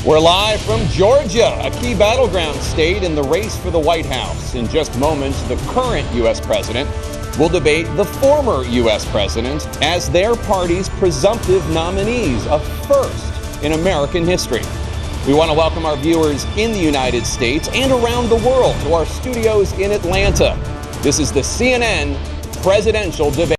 We're live from Georgia, a key battleground state in the race for the White House. In just moments, the current U.S. president will debate the former U.S. president as their party's presumptive nominees, a first in American history. We want to welcome our viewers in the United States and around the world to our studios in Atlanta. This is the CNN presidential debate.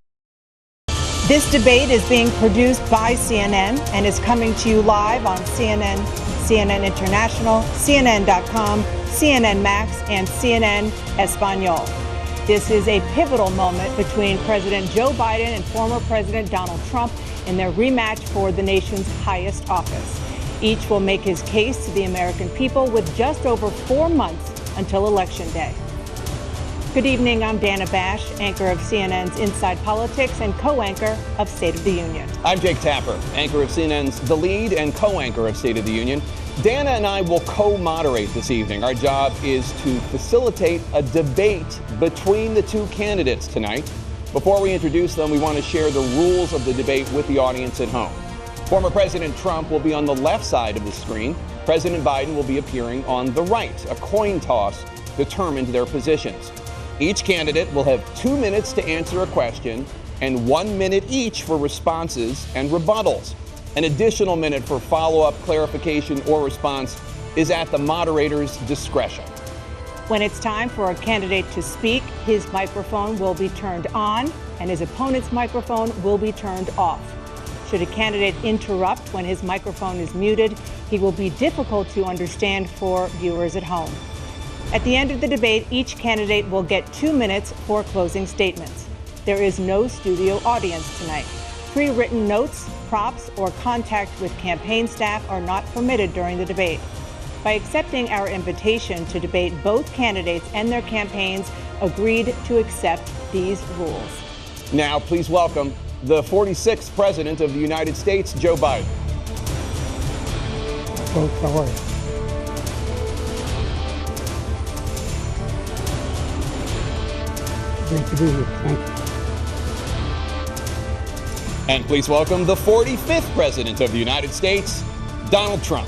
This debate is being produced by CNN and is coming to you live on CNN, CNN International, CNN.com, CNN Max, and CNN Espanol. This is a pivotal moment between President Joe Biden and former President Donald Trump in their rematch for the nation's highest office. Each will make his case to the American people with just over 4 months until Election Day. Good evening, I'm Dana Bash, anchor of CNN's Inside Politics and co-anchor of State of the Union. I'm Jake Tapper, anchor of CNN's The Lead and co-anchor of State of the Union. Dana and I will co-moderate this evening. Our job is to facilitate a debate between the two candidates tonight. Before we introduce them, we want to share the rules of the debate with the audience at home. Former President Trump will be on the left side of the screen. President Biden will be appearing on the right. A coin toss determined their positions. Each candidate will have 2 minutes to answer a question and 1 minute each for responses and rebuttals. An additional minute for follow-up, clarification, or response is at the moderator's discretion. When it's time for a candidate to speak, his microphone will be turned on and his opponent's microphone will be turned off. Should a candidate interrupt when his microphone is muted, he will be difficult to understand for viewers at home. At the end of the debate, each candidate will get 2 minutes for closing statements. There is no studio audience tonight. Pre-written notes, props, or contact with campaign staff are not permitted during the debate. By accepting our invitation to debate, both candidates and their campaigns agreed to accept these rules. Now, please welcome the 46th President of the United States, Joe Biden. Folks, how are you? Great to be here. Thank you. And please welcome the 45th President of the United States, Donald Trump.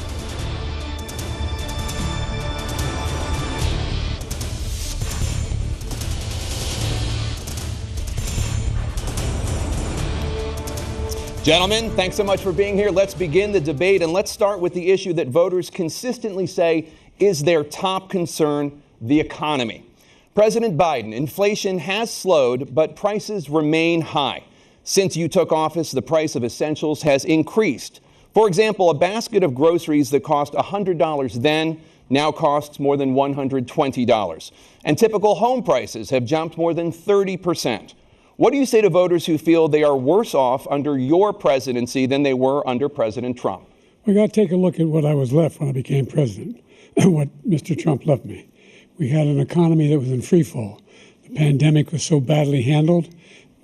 Gentlemen, thanks so much for being here. Let's begin the debate, and let's start with the issue that voters consistently say is their top concern, the economy. President Biden, inflation has slowed, but prices remain high. Since you took office, the price of essentials has increased. For example, a basket of groceries that cost $100 then now costs more than $120. And typical home prices have jumped more than 30%. What do you say to voters who feel they are worse off under your presidency than they were under President Trump? We got to take a look at what I was left when I became president, what Mr. Trump left me. We had an economy that was in free fall. The pandemic was so badly handled.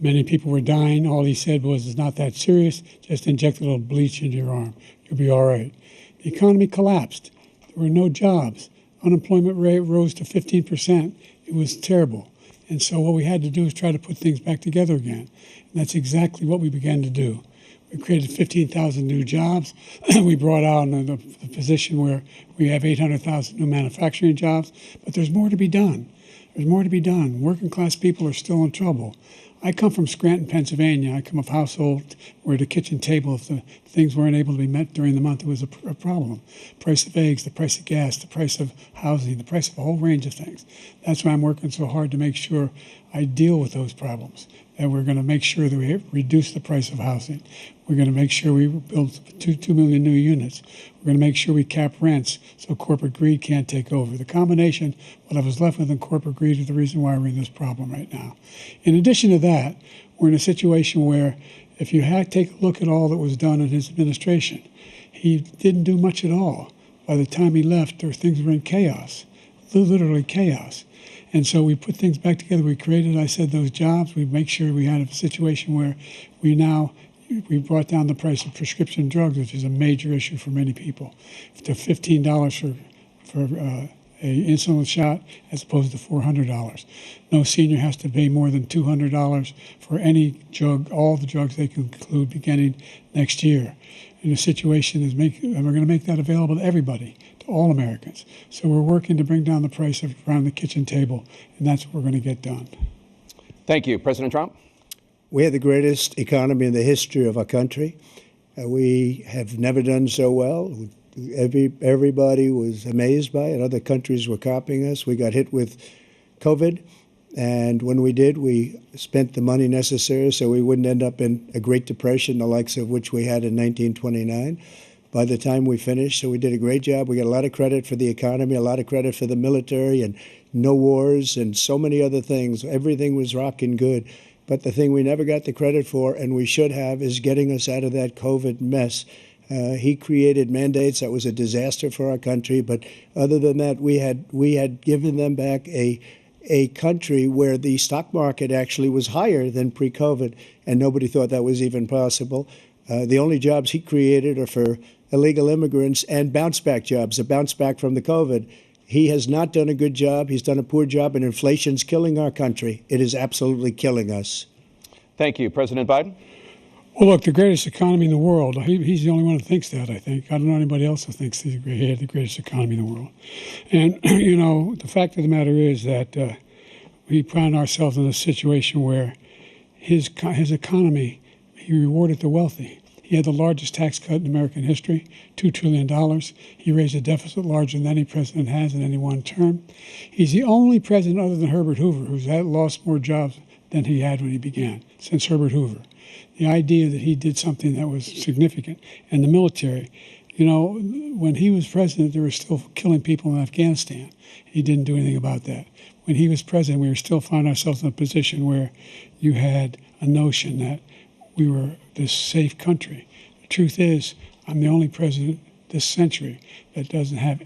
Many people were dying. All he said was, it's not that serious. Just inject a little bleach into your arm. You'll be all right. The economy collapsed. There were no jobs. Unemployment rate rose to 15%. It was terrible. And so what we had to do is try to put things back together again. And that's exactly what we began to do. We created 15,000 new jobs. We brought out the position where we have 800,000 new manufacturing jobs. But there's more to be done. There's more to be done. Working class people are still in trouble. I come from Scranton, Pennsylvania. I come of a household where the kitchen table, if the things weren't able to be met during the month, it was a problem. Price of eggs, the price of gas, the price of housing, the price of a whole range of things. That's why I'm working so hard to make sure I deal with those problems. And we're going to make sure that we reduce the price of housing. We're going to make sure we build 2 million new units. We're going to make sure we cap rents so corporate greed can't take over. The combination, what I was left with in corporate greed, is the reason why we're in this problem right now. In addition to that, we're in a situation where if you take a look at all that was done in his administration, he didn't do much at all. By the time he left, things were in chaos, literally chaos. And so we put things back together. We created, I said, those jobs. We make sure we had a situation where we brought down the price of prescription drugs, which is a major issue for many people, to $15 for a insulin shot as opposed to $400. No senior has to pay more than $200 for any drug, all the drugs they can include beginning next year. in a situation and we're going to make that available to everybody, to all Americans. So we're working to bring down the price of around the kitchen table, and that's what we're going to get done. Thank you. President Trump? We have the greatest economy in the history of our country. We have never done so well. Everybody was amazed by it. Other countries were copying us. We got hit with COVID, and when we did, we spent the money necessary so we wouldn't end up in a Great Depression, the likes of which we had in 1929. By the time we finished, so we did a great job. We got a lot of credit for the economy, a lot of credit for the military, and no wars, and so many other things. Everything was rocking good. But the thing we never got the credit for, and we should have, is getting us out of that COVID mess. He created mandates that was a disaster for our country. But other than that, we had given them back a country where the stock market actually was higher than pre-COVID, and nobody thought that was even possible. The only jobs he created are for illegal immigrants and bounce-back jobs, a bounce-back from the COVID. He has not done a good job. He's done a poor job, and inflation's killing our country. It is absolutely killing us. Thank you. President Biden? Well, look, the greatest economy in the world, he's the only one who thinks that, I think. I don't know anybody else who thinks he had the greatest economy in the world. And, you know, the fact of the matter is that we found ourselves in a situation where his economy, he rewarded the wealthy. He had the largest tax cut in American history, $2 trillion. He raised a deficit larger than any president has in any one term. He's the only president other than Herbert Hoover who's lost more jobs than he had when he began, since Herbert Hoover. The idea that he did something that was significant. And the military, you know, when he was president, they were still killing people in Afghanistan. He didn't do anything about that. When he was president, we were still finding ourselves in a position where you had a notion that we were this safe country. The truth is, I'm the only president this century that doesn't have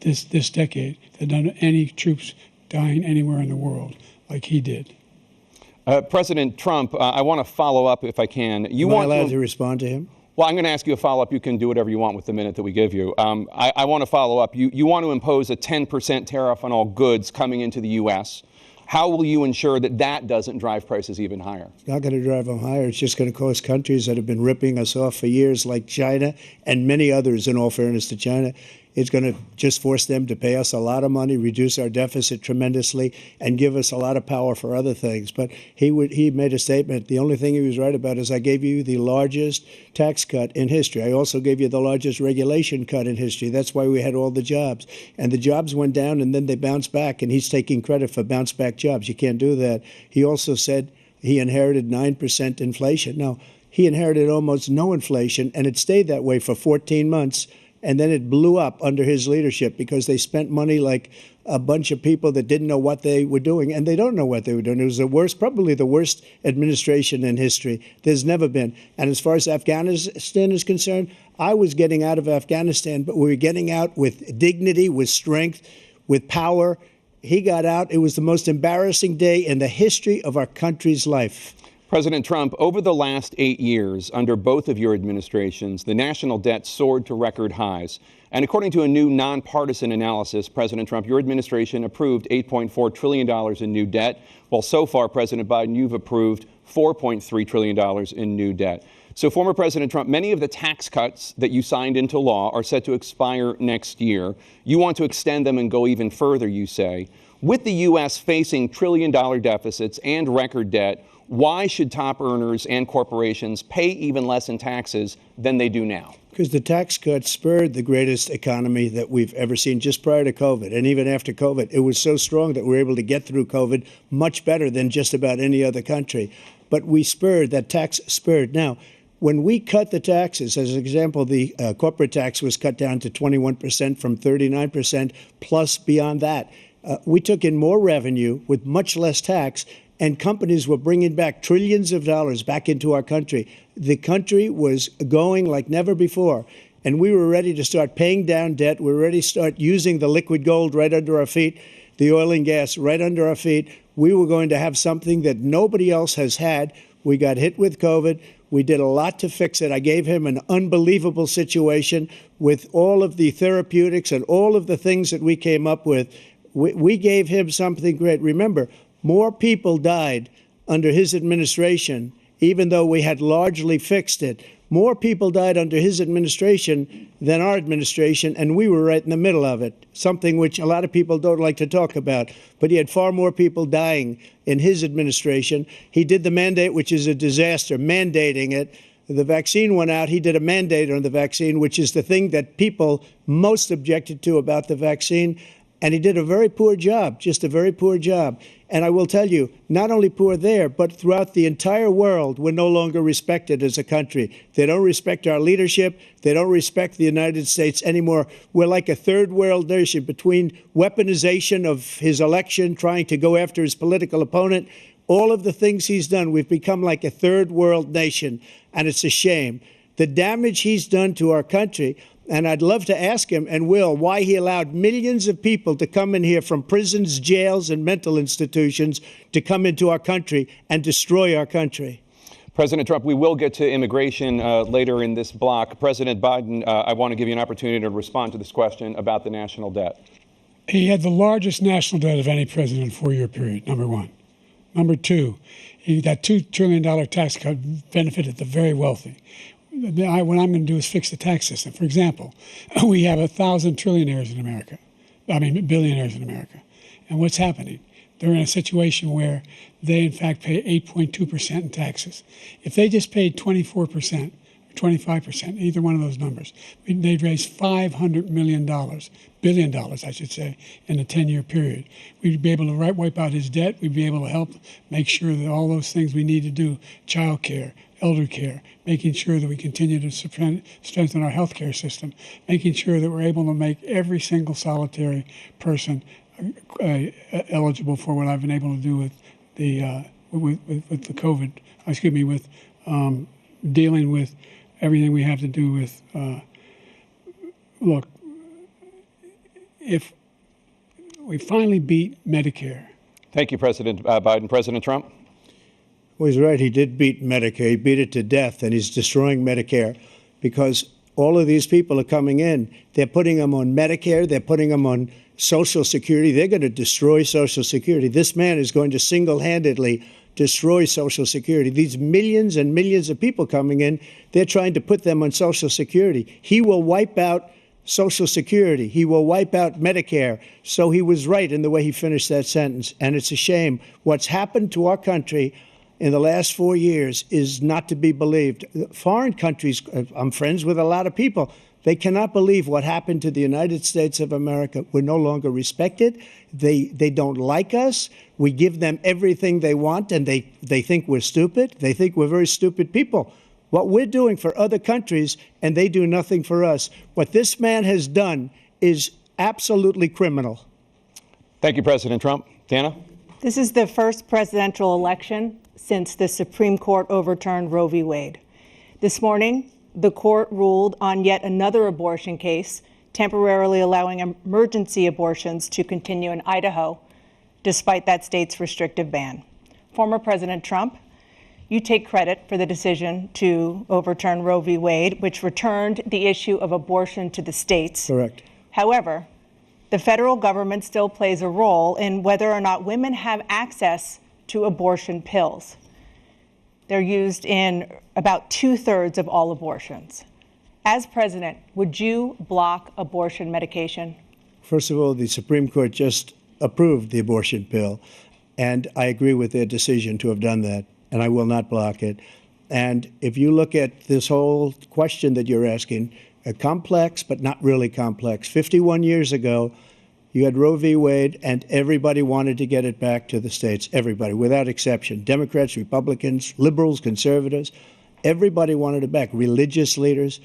this decade, that doesn't have any troops dying anywhere in the world like he did. President Trump, I want to follow up if I can. Am I allowed to respond to him? Well, I'm going to ask you a follow-up. You can do whatever you want with the minute that we give you. I want to follow up. You want to impose a 10% tariff on all goods coming into the U.S. How will you ensure that that doesn't drive prices even higher? It's not going to drive them higher. It's just going to cause countries that have been ripping us off for years, like China and many others, in all fairness to China. It's going to just force them to pay us a lot of money, reduce our deficit tremendously, and give us a lot of power for other things. But he made a statement. The only thing he was right about is I gave you the largest tax cut in history. I also gave you the largest regulation cut in history. That's why we had all the jobs. And the jobs went down, and then they bounced back, and he's taking credit for bounce-back jobs. You can't do that. He also said he inherited 9% inflation. Now, he inherited almost no inflation, and it stayed that way for 14 months. And then it blew up under his leadership because they spent money like a bunch of people that didn't know what they were doing. And they don't know what they were doing. It was the worst, probably the worst administration in history. There's never been. And as far as Afghanistan is concerned, I was getting out of Afghanistan, but we were getting out with dignity, with strength, with power. He got out. It was the most embarrassing day in the history of our country's life. President Trump, over the last 8 years, under both of your administrations, the national debt soared to record highs. And according to a new nonpartisan analysis, President Trump, your administration approved $8.4 trillion in new debt, while so far, President Biden, you've approved $4.3 trillion in new debt. So, former President Trump, many of the tax cuts that you signed into law are set to expire next year. You want to extend them and go even further, you say. With the U.S. facing trillion-dollar deficits and record debt, why should top earners and corporations pay even less in taxes than they do now? Because the tax cuts spurred the greatest economy that we've ever seen just prior to COVID. And even after COVID, it was so strong that we were able to get through COVID much better than just about any other country. But we spurred, that tax spurred. Now, when we cut the taxes, as an example, the corporate tax was cut down to 21% from 39%, plus beyond that. We took in more revenue with much less tax, and companies were bringing back trillions of dollars back into our country. The country was going like never before, and we were ready to start paying down debt. We were ready to start using the liquid gold right under our feet, the oil and gas right under our feet. We were going to have something that nobody else has had. We got hit with COVID. We did a lot to fix it. I gave him an unbelievable situation with all of the therapeutics and all of the things that we came up with. We gave him something great. Remember, more people died under his administration, even though we had largely fixed it. More people died under his administration than our administration, and we were right in the middle of it, something which a lot of people don't like to talk about. But he had far more people dying in his administration. He did the mandate, which is a disaster, mandating it. The vaccine went out. He did a mandate on the vaccine, which is the thing that people most objected to about the vaccine. And he did a very poor job, just a very poor job. And I will tell you, not only poor there, but throughout the entire world, we're no longer respected as a country. They don't respect our leadership. They don't respect the United States anymore. We're like a third world nation between weaponization of his election, trying to go after his political opponent, all of the things he's done. We've become like a third world nation, and it's a shame. The damage he's done to our country. And I'd love to ask him, and will, why he allowed millions of people to come in here from prisons, jails, and mental institutions to come into our country and destroy our country. President Trump, we will get to immigration later in this block. President Biden, I want to give you an opportunity to respond to this question about the national debt. He had the largest national debt of any president in a 4-year period, number one. Number two, that $2 trillion tax cut benefited the very wealthy. What I'm going to do is fix the tax system. For example, we have 1,000 trillionaires in America. Billionaires in America. And what's happening? They're in a situation where they, in fact, pay 8.2% in taxes. If they just paid 24%, 25%, either one of those numbers, they'd raise $500 billion, I should say, in a 10-year period. We'd be able to wipe out his debt. We'd be able to help make sure that all those things we need to do, child care, elder care, making sure that we continue to strengthen our health care system, making sure that we're able to make every single solitary person eligible for what I've been able to do with the with the COVID, with dealing with everything we have to do with, look, if we finally beat Medicare. Thank you, President Biden. President Trump? Well, he's right. He did beat Medicare. He beat it to death, and he's destroying Medicare because all of these people are coming in. They're putting them on Medicare. They're putting them on Social Security. They're going to destroy Social Security. This man is going to single-handedly destroy Social Security. These millions and millions of people coming in, they're trying to put them on Social Security. He will wipe out Social Security. He will wipe out Medicare. So he was right in the way he finished that sentence. And it's a shame. What's happened to our country in the last 4 years is not to be believed. Foreign countries, I'm friends with a lot of people, they cannot believe what happened to the United States of America. We're no longer respected. They don't like us. We give them everything they want, and they think we're stupid. They think we're very stupid people. What we're doing for other countries, and they do nothing for us. What this man has done is absolutely criminal. Thank you, President Trump. Dana? This is the first presidential election since the Supreme Court overturned Roe v. Wade. This morning, the court ruled on yet another abortion case, temporarily allowing emergency abortions to continue in Idaho, despite that state's restrictive ban. Former President Trump, you take credit for the decision to overturn Roe v. Wade, which returned the issue of abortion to the states. Correct. However, the federal government still plays a role in whether or not women have access to abortion pills. They're used in about 2/3 of all abortions. As president, would you block abortion medication? First of all, the Supreme Court just approved the abortion pill, and I agree with their decision to have done that, and I will not block it. And if you look at this whole question that you're asking, complex but not really complex. 51 years ago, you had Roe v. Wade, and everybody wanted to get it back to the states. Everybody, without exception. Democrats, Republicans, liberals, conservatives. Everybody wanted it back. Religious leaders.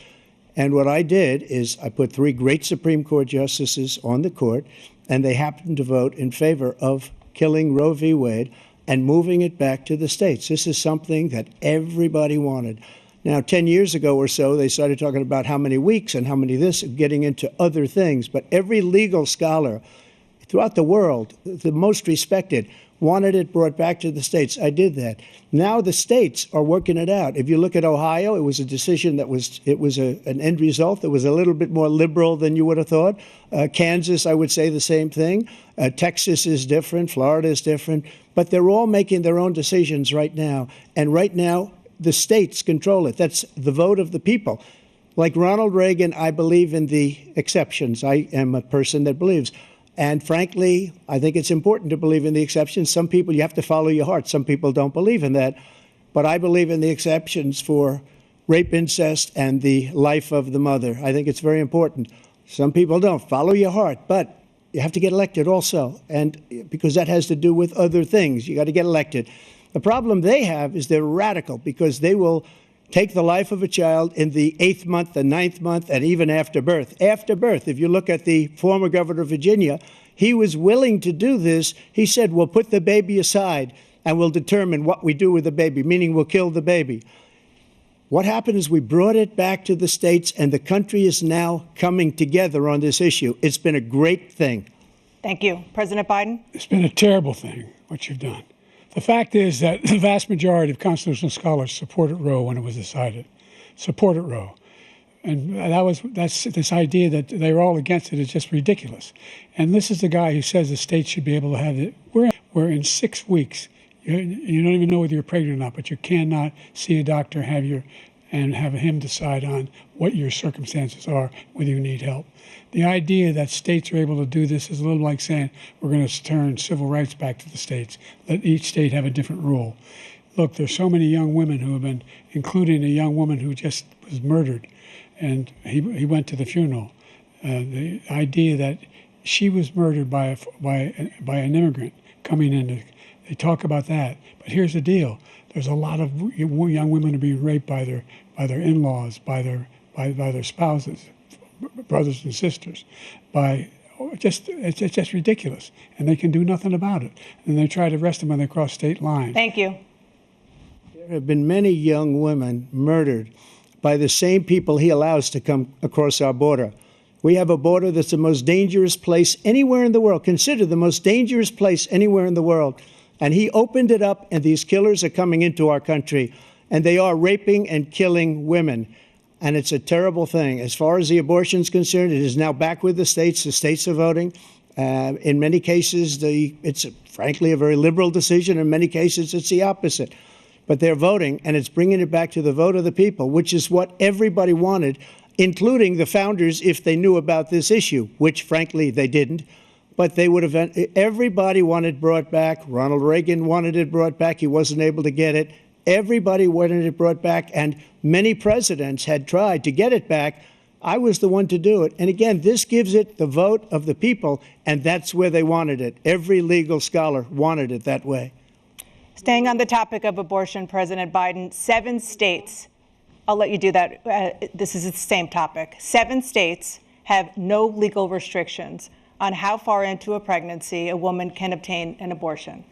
And what I did is I put 3 great Supreme Court justices on the court, and they happened to vote in favor of killing Roe v. Wade and moving it back to the states. This is something that everybody wanted. Now, 10 years ago or so, they started talking about how many weeks and how many this, getting into other things. But every legal scholar throughout the world, the most respected, wanted it brought back to the states. I did that. Now the states are working it out. If you look at Ohio, it was a decision that was an end result that was a little bit more liberal than you would have thought. Kansas, I would say the same thing. Texas is different. Florida is different. But they're all making their own decisions right now. And right now, the states control it. That's the vote of the people. Like Ronald Reagan, I believe in the exceptions. I am a person that believes. And frankly, I think it's important to believe in the exceptions. Some people, you have to follow your heart. Some people don't believe in that. But I believe in the exceptions for rape, incest, and the life of the mother. I think it's very important. Some people don't. Follow your heart. But you have to get elected also. And because that has to do with other things. You got to get elected. The problem they have is they're radical because they will take the life of a child in the 8th month, the 9th month, and even after birth. After birth, if you look at the former governor of Virginia, he was willing to do this. He said, we'll put the baby aside and we'll determine what we do with the baby, meaning we'll kill the baby. What happened is we brought it back to the states, and the country is now coming together on this issue. It's been a great thing. Thank you. President Biden? It's been a terrible thing, what you've done. The fact is that the vast majority of constitutional scholars supported Roe when it was decided. Supported Roe. And that's this idea that they're all against it is just ridiculous. And this is the guy who says the states should be able to have it. We're in 6 weeks. You don't even know whether you're pregnant or not, but you cannot see a doctor and have him decide on what your circumstances are, whether you need help. The idea that states are able to do this is a little like saying we're going to turn civil rights back to the states, let each state have a different rule. Look, there's so many young women who have been, including a young woman who just was murdered, and he went to the funeral. The idea that she was murdered by an immigrant coming in, they talk about that. But here's the deal: there's a lot of young women who are being raped by their in-laws, by their spouses, brothers and sisters, it's just ridiculous, and they can do nothing about it. And they try to arrest them when they cross state lines. Thank you. There have been many young women murdered by the same people he allows to come across our border. We have a border that's the most dangerous place anywhere in the world, considered the most dangerous place anywhere in the world. And he opened it up, and these killers are coming into our country, and they are raping and killing women. And it's a terrible thing. As far as the abortion is concerned, it is now back with the states. The states are voting. In many cases, it's frankly a very liberal decision. In many cases, it's the opposite. But they're voting, and it's bringing it back to the vote of the people, which is what everybody wanted, including the founders, if they knew about this issue, which, frankly, they didn't. But they would have, everybody wanted it brought back. Ronald Reagan wanted it brought back. He wasn't able to get it. Everybody wanted it brought back, and many presidents had tried to get it back. I was the one to do it. And again, this gives it the vote of the people, and that's where they wanted it. Every legal scholar wanted it that way. Staying on the topic of abortion, President Biden, 7 states, I'll let you do that. This is the same topic. 7 states have no legal restrictions on how far into a pregnancy a woman can obtain an abortion.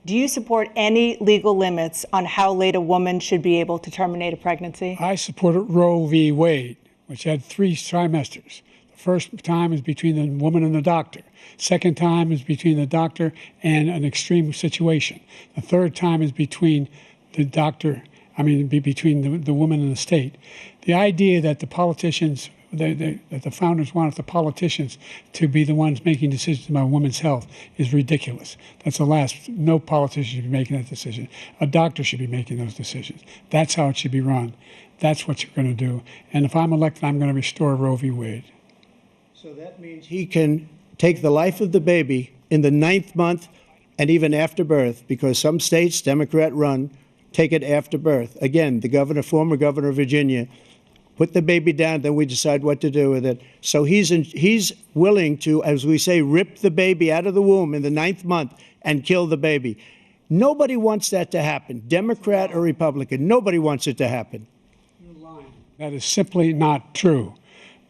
Do you support any legal limits on how late a woman should be able to terminate a pregnancy? I supported Roe v. Wade, which had 3 trimesters. The first time is between the woman and the doctor. Second time is between the doctor and an extreme situation. The third time is between the doctor, between the woman and the state. The idea that the politicians, that the founders wanted the politicians to be the ones making decisions about women's health is ridiculous. That's the last. No politician should be making that decision. A doctor should be making those decisions. That's how it should be run. That's what you're going to do. And if I'm elected, I'm going to restore Roe v. Wade. So that means he can take the life of the baby in the 9th month and even after birth, because some states, Democrat run, take it after birth. Again, the former governor of Virginia, put the baby down, then we decide what to do with it. So he's willing to, as we say, rip the baby out of the womb in the 9th month and kill the baby. Nobody wants that to happen, Democrat or Republican. Nobody wants it to happen. You're lying. That is simply not true.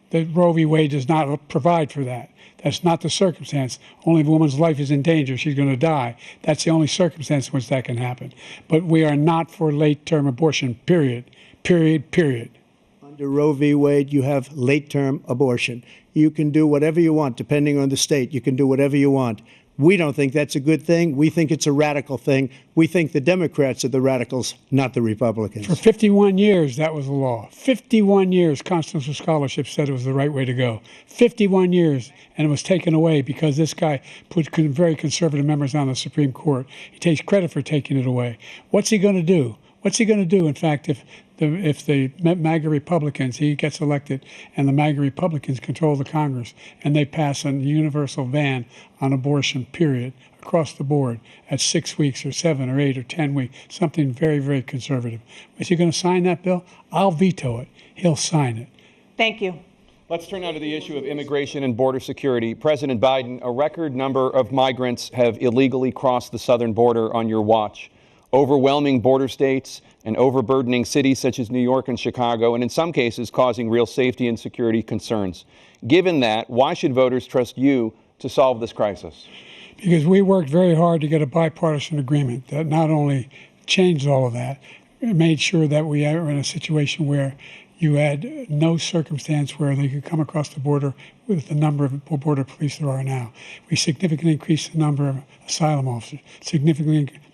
The Roe v. Wade does not provide for that. That's not the circumstance. Only if a woman's life is in danger, she's going to die. That's the only circumstance in which that can happen. But we are not for late-term abortion, period. Period. Under Roe v. Wade, you have late-term abortion. You can do whatever you want, depending on the state. You can do whatever you want. We don't think that's a good thing. We think it's a radical thing. We think the Democrats are the radicals, not the Republicans. For 51 years, that was the law. 51 years, constitutional scholarship said it was the right way to go. 51 years, and it was taken away because this guy put very conservative members on the Supreme Court. He takes credit for taking it away. What's he going to do? What's he going to do? In fact, if the MAGA Republicans, he gets elected, and the MAGA Republicans control the Congress, and they pass a universal ban on abortion, period, across the board at 6 weeks or 7 or 8 or 10 weeks, something very, very conservative. Is he going to sign that bill? I'll veto it. He'll sign it. Thank you. Let's turn now to the issue of immigration and border security. President Biden, a record number of migrants have illegally crossed the southern border on your watch. Overwhelming border states and overburdening cities such as New York and Chicago, and in some cases causing real safety and security concerns. Given that, why should voters trust you to solve this crisis? Because we worked very hard to get a bipartisan agreement that not only changed all of that, it made sure that we are in a situation where you had no circumstance where they could come across the border with the number of border police there are now. We significantly increased the number of asylum officers.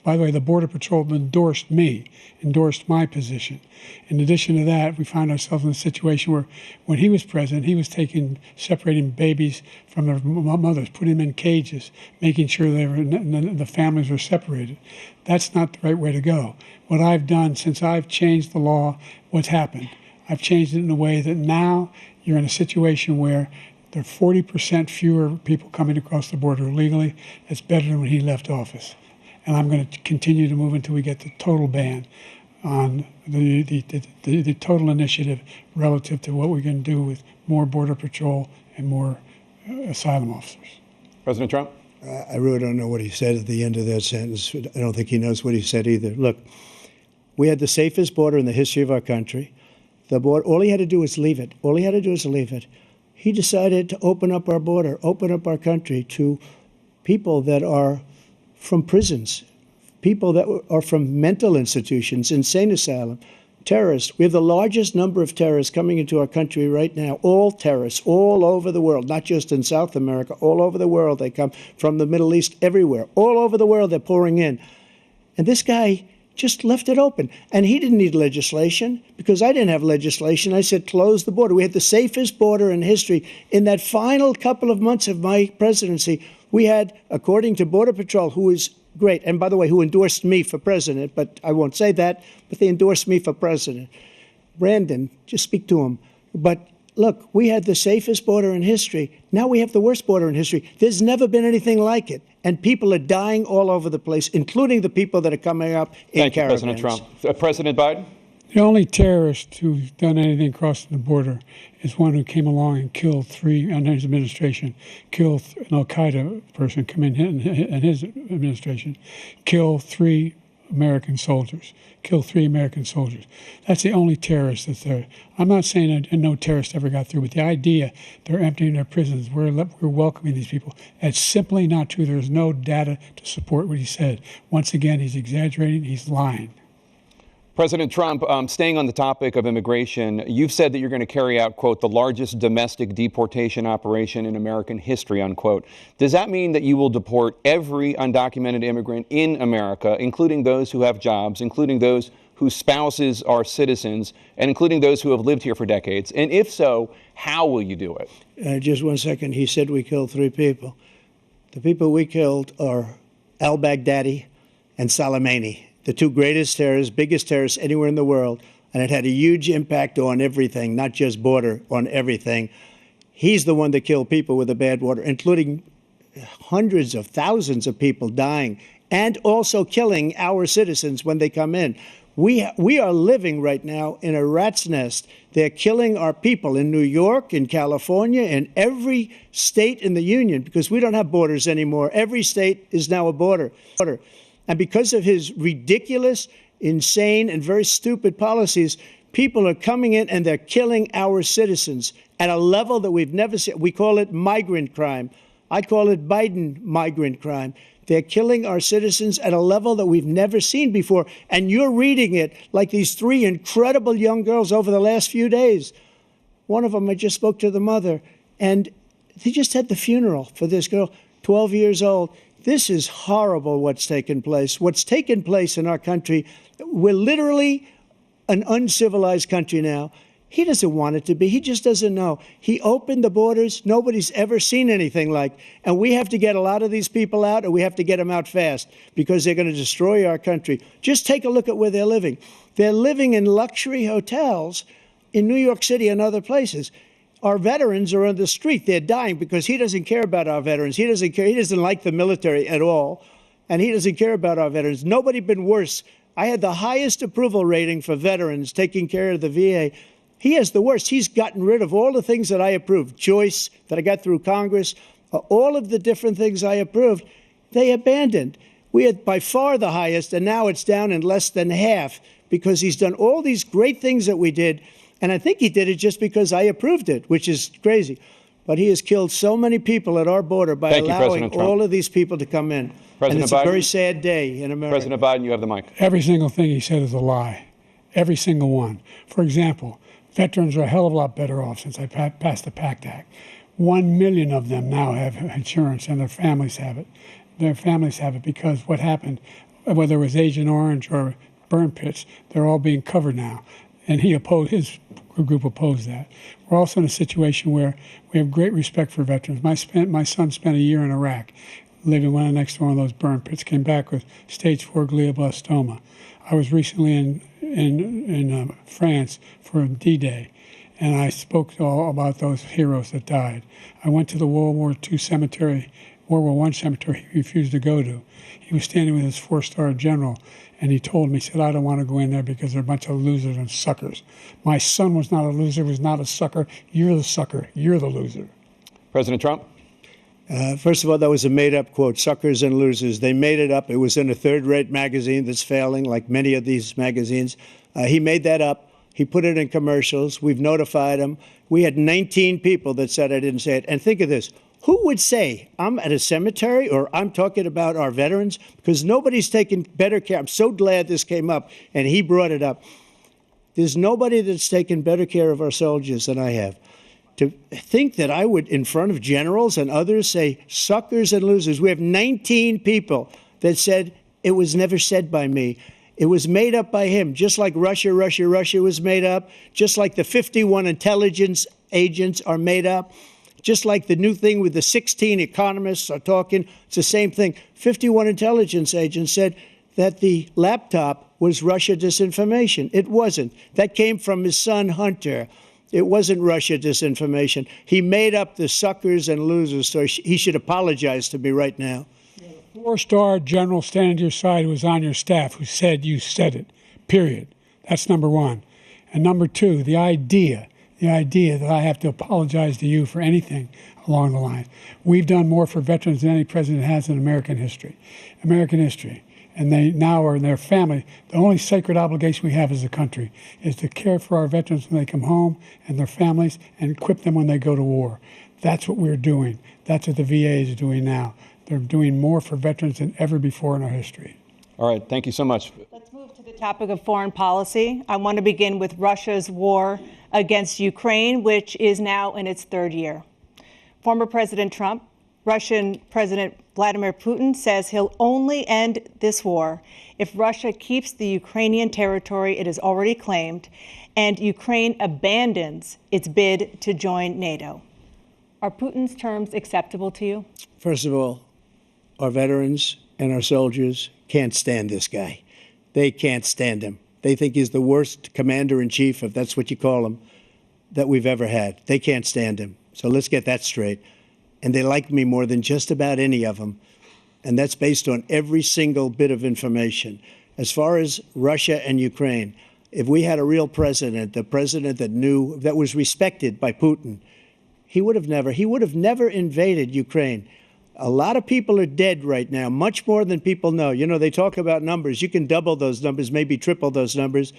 By the way, the Border Patrol endorsed my position. In addition to that, we found ourselves in a situation where when he was president, he was separating babies from their mothers, putting them in cages, making sure the families were separated. That's not the right way to go. What I've done since I've changed the law, what's happened? I've changed it in a way that now you're in a situation where there are 40% fewer people coming across the border illegally. It's better than when he left office. And I'm going to continue to move until we get the total ban on the total initiative relative to what we're going to do with more Border Patrol and more asylum officers. President Trump? I really don't know what he said at the end of that sentence. I don't think he knows what he said either. Look, we had the safest border in the history of our country. The border, all he had to do was leave it. All he had to do was leave it. He decided to open up our border, open up our country to people that are from prisons, people that are from mental institutions, insane asylum, terrorists. We have the largest number of terrorists coming into our country right now, all terrorists, all over the world, not just in South America, all over the world. They come from the Middle East, everywhere. All over the world, they're pouring in. And this guy just left it open. And he didn't need legislation because I didn't have legislation. I said, close the border. We had the safest border in history. In that final couple of months of my presidency, we had, according to Border Patrol, who is great, and by the way, who endorsed me for president, but I won't say that, but they endorsed me for president. Brandon, just speak to him. But look, we had the safest border in history. Now we have the worst border in history. There's never been anything like it. And people are dying all over the place, including the people that are coming up in caravans. Thank you, President Trump. President Biden? The only terrorist who's done anything crossing the border is one who came along and killed under his administration, killed an al-Qaeda person come in his administration, killed 3 American soldiers. That's the only terrorist that's there. I'm not saying that no terrorist ever got through, but the idea they're emptying their prisons, we're welcoming these people, that's simply not true. There's no data to support what he said. Once again, he's exaggerating, he's lying. President Trump, staying on the topic of immigration, you've said that you're going to carry out, quote, the largest domestic deportation operation in American history, unquote. Does that mean that you will deport every undocumented immigrant in America, including those who have jobs, including those whose spouses are citizens, and including those who have lived here for decades? And if so, how will you do it? Just 1 second. He said we killed 3 people. The people we killed are al-Baghdadi and Soleimani, the 2 greatest terrorists, biggest terrorists anywhere in the world. And it had a huge impact on everything, not just border, on everything. He's the one that killed people with the bad water, including hundreds of thousands of people dying and also killing our citizens when they come in. We are living right now in a rat's nest. They're killing our people in New York, in California, in every state in the union, because we don't have borders anymore. Every state is now a border. And because of his ridiculous, insane, and very stupid policies, people are coming in and they're killing our citizens at a level that we've never seen. We call it migrant crime. I call it Biden migrant crime. They're killing our citizens at a level that we've never seen before. And you're reading it like these 3 incredible young girls over the last few days. One of them, I just spoke to the mother, and they just had the funeral for this girl, 12 years old. This is horrible what's taken place. What's taken place in our country, we're literally an uncivilized country now. He doesn't want it to be. He just doesn't know. He opened the borders. Nobody's ever seen anything like. And we have to get a lot of these people out, and we have to get them out fast because they're going to destroy our country. Just take a look at where they're living. They're living in luxury hotels in New York City and other places. Our veterans are on the street. They're dying because he doesn't care about our veterans. He doesn't care. He doesn't like the military at all, and he doesn't care about our veterans. Nobody been worse. I had the highest approval rating for veterans taking care of the VA. He has the worst. He's gotten rid of all the things that I approved. Choice that I got through Congress, all of the different things I approved, they abandoned. We had by far the highest, and now it's down in less than half because he's done all these great things that we did. And I think he did it just because I approved it, which is crazy. But he has killed so many people at our border by allowing all of these people to come in. And it's a very sad day in America. President Biden, you have the mic. Every single thing he said is a lie. Every single one. For example, veterans are a hell of a lot better off since I passed the PACT Act. 1 million of them now have insurance, and their families have it. Their families have it because what happened, whether it was Agent Orange or burn pits, they're all being covered now. And his group opposed that. We're also in a situation where we have great respect for veterans. My son spent a year in Iraq, living right next to one of those burn pits, came back with stage 4 glioblastoma. I was recently in France for D-Day, and I spoke all about those heroes that died. I went to the World War I cemetery he refused to go to. He was standing with his 4-star general, and he told me, he said, I don't want to go in there because they're a bunch of losers and suckers. My son was not a loser, was not a sucker. You're the sucker. You're the loser. President Trump? First of all, that was a made-up quote, suckers and losers. They made it up. It was in a third-rate magazine that's failing, like many of these magazines. He made that up. He put it in commercials. We've notified him. We had 19 people that said I didn't say it. And think of this. Who would say I'm at a cemetery or I'm talking about our veterans? Because nobody's taken better care. I'm so glad this came up, and he brought it up. There's nobody that's taken better care of our soldiers than I have. To think that I would, in front of generals and others, say suckers and losers. We have 19 people that said it was never said by me. It was made up by him, just like Russia was made up, just like the 51 intelligence agents are made up. Just like the new thing with the 16 economists are talking, it's the same thing. 51 intelligence agents said that the laptop was Russia disinformation. It wasn't. That came from his son, Hunter. It wasn't Russia disinformation. He made up the suckers and losers, so he should apologize to me right now. 4-star general standing to your side who was on your staff who said you said it, period. That's number one. And number two, the idea that I have to apologize to you for anything along the line. We've done more for veterans than any president has in American history. And they now are in their family. The only sacred obligation we have as a country is to care for our veterans when they come home and their families and equip them when they go to war. That's what we're doing. That's what the VA is doing now. They're doing more for veterans than ever before in our history. All right. Thank you so much. Let's move to the topic of foreign policy. I want to begin with Russia's war against Ukraine, which is now in its 3rd year. Former President Trump, Russian President Vladimir Putin says he'll only end this war if Russia keeps the Ukrainian territory it has already claimed and Ukraine abandons its bid to join NATO. Are Putin's terms acceptable to you? First of all, our veterans and our soldiers can't stand this guy. They can't stand him. They think he's the worst commander-in-chief, if that's what you call him, that we've ever had. They can't stand him. So let's get that straight. And they like me more than just about any of them. And that's based on every single bit of information. As far as Russia and Ukraine, if we had a real president, the president that knew, that was respected by Putin, he would have never invaded Ukraine. A lot of people are dead right now, much more than people know. You know, they talk about numbers. You can double those numbers, maybe triple those numbers.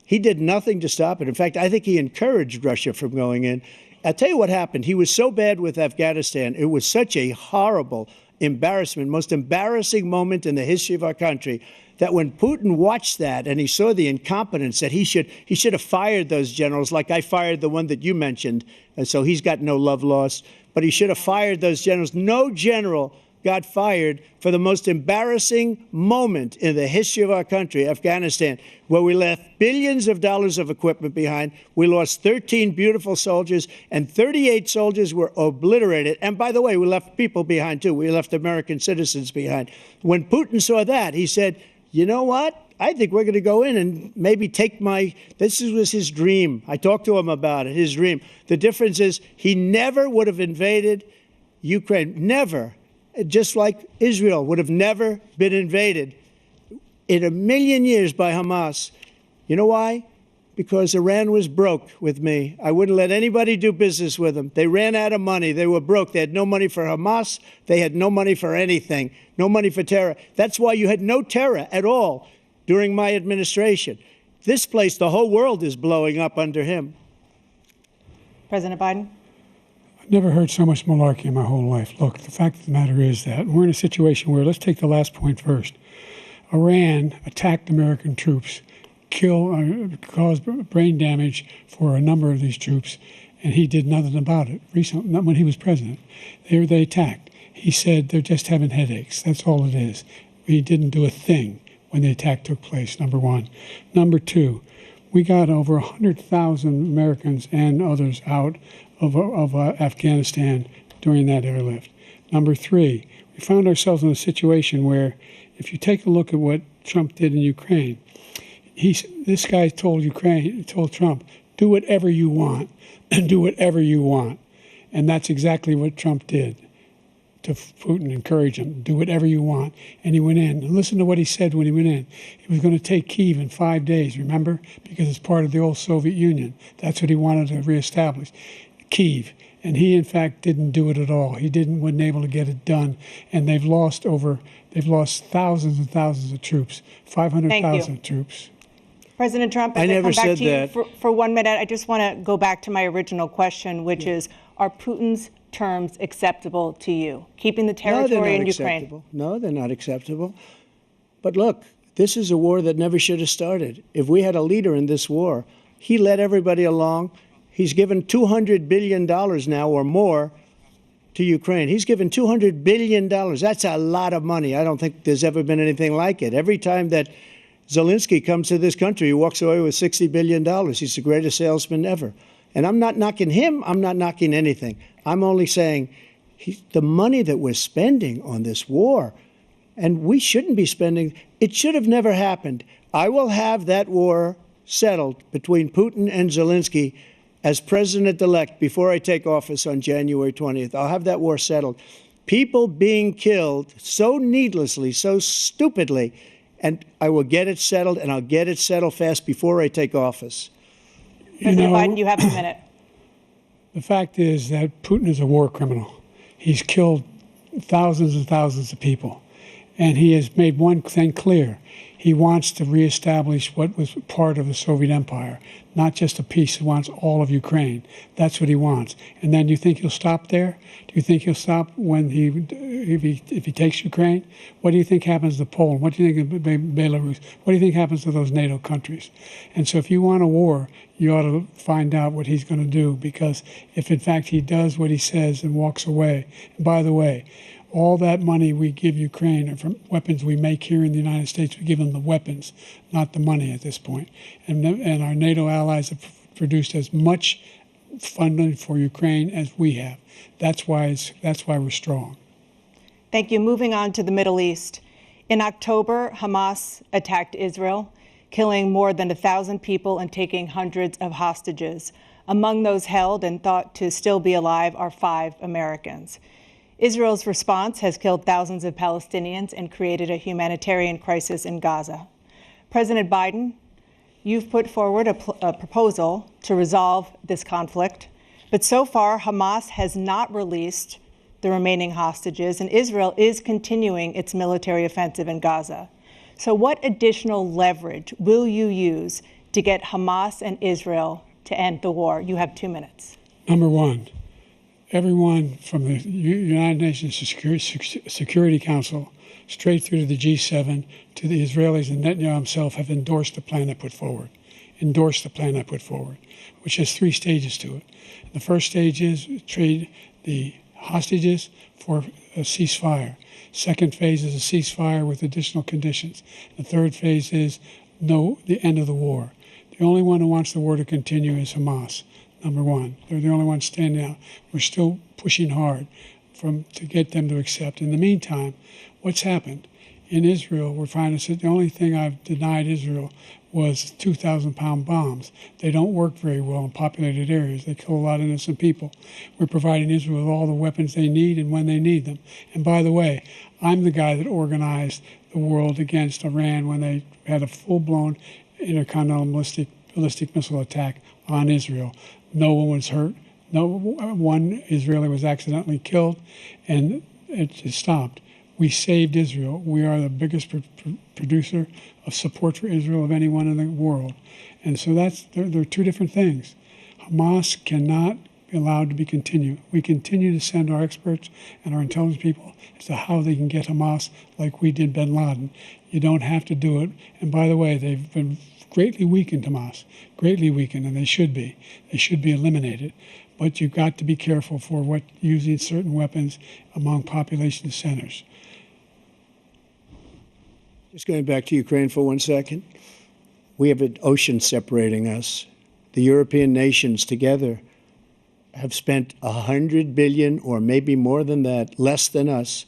He did nothing to stop it. In fact, I think he encouraged Russia from going in. I'll tell you what happened. He was so bad with Afghanistan. It was such a horrible embarrassment, most embarrassing moment in the history of our country, that when Putin watched that and he saw the incompetence, that he should have fired those generals, like I fired the one that you mentioned. And so he's got no love lost. But he should have fired those generals. No general got fired for the most embarrassing moment in the history of our country, Afghanistan, where we left billions of dollars of equipment behind. We lost 13 beautiful soldiers, and 38 soldiers were obliterated. And by the way, we left people behind, too. We left American citizens behind. When Putin saw that, he said, you know what? I think we're going to go in and maybe take this was his dream. I talked to him about it, his dream. The difference is he never would have invaded Ukraine, never, just like Israel would have never been invaded in a million years by Hamas. You know why? Because Iran was broke with me. I wouldn't let anybody do business with them. They ran out of money. They were broke. They had no money for Hamas. They had no money for anything, no money for terror. That's why you had no terror at all during my administration. This place, the whole world is blowing up under him. President Biden? I've never heard so much malarkey in my whole life. Look, the fact of the matter is that we're in a situation where, let's take the last point first. Iran attacked American troops, caused brain damage for a number of these troops, and he did nothing about it. Recently, not when he was president, they attacked. He said they're just having headaches. That's all it is. He didn't do a thing when the attack took place, number one. Number two, we got over 100,000 Americans and others out of Afghanistan during that airlift. Number three, we found ourselves in a situation where, if you take a look at what Trump did in Ukraine, this guy told Trump, do whatever you want, and do whatever you want. And that's exactly what Trump did to Putin, encourage him, do whatever you want. And he went in. And listen to what he said when he went in. He was going to take Kyiv in 5 days, remember? Because it's part of the old Soviet Union. That's what he wanted to reestablish, Kyiv. And he, in fact, didn't do it at all. He wasn't able to get it done. And they've lost thousands and thousands of troops, 500,000 troops. President Trump, I never said that. For 1 minute, I just want to go back to my original question, which is, are Putin's terms acceptable to you? Keeping the territory in Ukraine? No, they're not acceptable. But look, this is a war that never should have started. If we had a leader in this war, he led everybody along. He's given $200 billion now or more to Ukraine. He's given $200 billion. That's a lot of money. I don't think there's ever been anything like it. Every time that Zelensky comes to this country, he walks away with $60 billion. He's the greatest salesman ever. And I'm not knocking him. I'm not knocking anything. I'm only saying the money that we're spending on this war, and we shouldn't be spending, it should have never happened. I will have that war settled between Putin and Zelensky as president-elect before I take office on January 20th. I'll have that war settled. People being killed so needlessly, so stupidly, and I will get it settled, and I'll get it settled fast before I take office. President Biden, you have a minute. The fact is that Putin is a war criminal. He's killed thousands and thousands of people. And he has made one thing clear. He wants to reestablish what was part of the Soviet Empire, not just a piece. He wants all of Ukraine. That's what he wants. And then you think he'll stop there? Do you think he'll stop when if he takes Ukraine? What do you think happens to Poland? What do you think of Belarus? What do you think happens to those NATO countries? And so if you want a war, you ought to find out what he's going to do, because if in fact he does what he says and walks away, and by the way, all that money we give Ukraine are from weapons we make here in the United States. We give them the weapons, not the money at this point. And our NATO allies have produced as much funding for Ukraine as we have. That's why we're strong. Thank you. Moving on to the Middle East. In October, Hamas attacked Israel, killing more than 1,000 people and taking hundreds of hostages. Among those held and thought to still be alive are 5 Americans. Israel's response has killed thousands of Palestinians and created a humanitarian crisis in Gaza. President Biden, you've put forward a proposal to resolve this conflict, but so far Hamas has not released the remaining hostages, and Israel is continuing its military offensive in Gaza. So what additional leverage will you use to get Hamas and Israel to end the war? You have 2 minutes. Number one, everyone from the United Nations Security Council straight through to the G7 to the Israelis and Netanyahu himself have endorsed the plan I put forward, which has 3 stages to it. The first stage is trade the hostages for a ceasefire. Second phase is a ceasefire with additional conditions. The third phase is the end of the war. The only one who wants the war to continue is Hamas. Number one, they're the only ones standing out. We're still pushing hard to get them to accept. In the meantime, what's happened In Israel, we're finding that the only thing I've denied Israel was 2,000-pound bombs. They don't work very well in populated areas. They kill a lot of innocent people. We're providing Israel with all the weapons they need and when they need them. And by the way, I'm the guy that organized the world against Iran when they had a full-blown intercontinental ballistic missile attack on Israel. No one was hurt. No one Israeli was accidentally killed, and it just stopped. We saved Israel. We are the biggest producer of support for Israel of anyone in the world. And so there are two different things. Hamas cannot be allowed to be continued. We continue to send our experts and our intelligence people as to how they can get Hamas like we did bin Laden. You don't have to do it. And by the way, they've been greatly weakened, Hamas, greatly weakened, and they should be. They should be eliminated. But you've got to be careful for using certain weapons among population centers. Just going back to Ukraine for 1 second. We have an ocean separating us. The European nations together have spent $100 billion, or maybe more than that, less than us.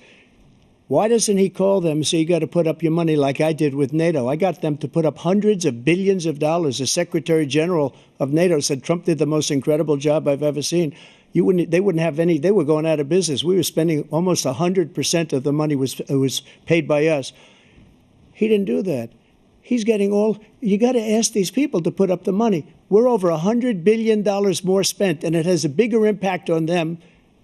Why doesn't he call them and say, you got to put up your money like I did with NATO? I got them to put up hundreds of billions of dollars. The Secretary General of NATO said Trump did the most incredible job I've ever seen. They wouldn't have any. They were going out of business. We were spending almost 100% of the money was paid by us. He didn't do that. He's getting all. You got to ask these people to put up the money. We're over $100 billion more spent, and it has a bigger impact on them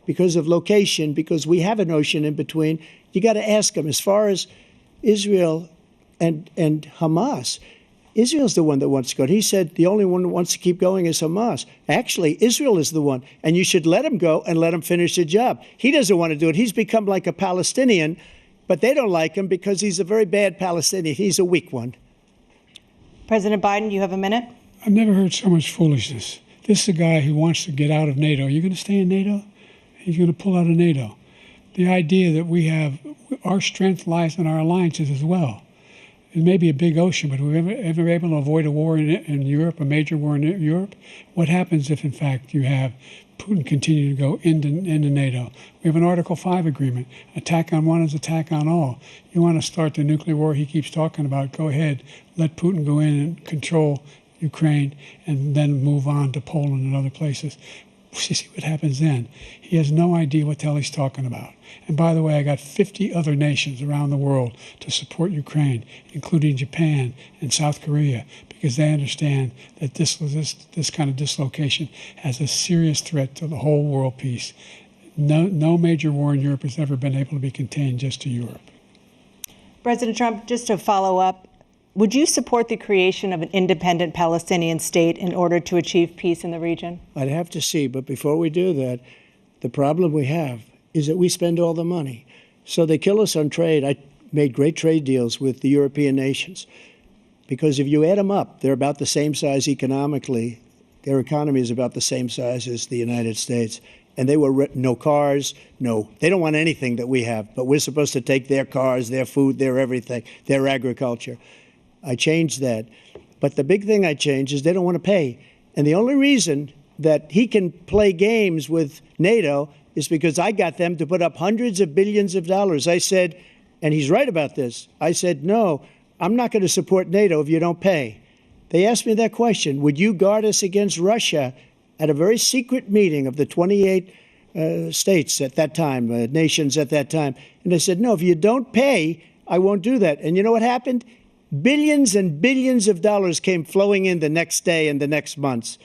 because of location, because we have an ocean in between. You got to ask them. As far as Israel and Hamas, Israel's the one that wants to go. He said the only one that wants to keep going is Hamas. Actually, Israel is the one, and you should let him go and let him finish the job. He doesn't want to do it. He's become like a Palestinian, but they don't like him because he's a very bad Palestinian. He's a weak one. President Biden, you have a minute. I've never heard so much foolishness. This is a guy who wants to get out of NATO. Are you going to stay in NATO? He's going to pull out of NATO. The idea that we have, our strength lies in our alliances as well. It may be a big ocean, but we're ever able to avoid a war in Europe, a major war in Europe? What happens if, in fact, you have Putin continue to go into NATO? We have an Article 5 agreement. Attack on one is attack on all. You want to start the nuclear war he keeps talking about, go ahead. Let Putin go in and control Ukraine and then move on to Poland and other places. See what happens then. He has no idea what the hell he's talking about. And by the way, I got 50 other nations around the world to support Ukraine, including Japan and South Korea, because they understand that this kind of dislocation has a serious threat to the whole world peace. No major war in Europe has ever been able to be contained just to Europe. President Trump, just to follow up, would you support the creation of an independent Palestinian state in order to achieve peace in the region? I'd have to see, but before we do that, the problem we have is that we spend all the money. So they kill us on trade. I made great trade deals with the European nations because if you add them up, they're about the same size economically. Their economy is about the same size as the United States. And they were no cars, they don't want anything that we have, but we're supposed to take their cars, their food, their everything, their agriculture. I changed that. But the big thing I changed is they don't want to pay. And the only reason that he can play games with NATO is because I got them to put up hundreds of billions of dollars. I said, and he's right about this, I said, no, I'm not going to support NATO if you don't pay. They asked me that question, would you guard us against Russia at a very secret meeting of the 28 states at that time, nations at that time? And I said, no, if you don't pay, I won't do that. And you know what happened? Billions and billions of dollars came flowing in the next day and the next months.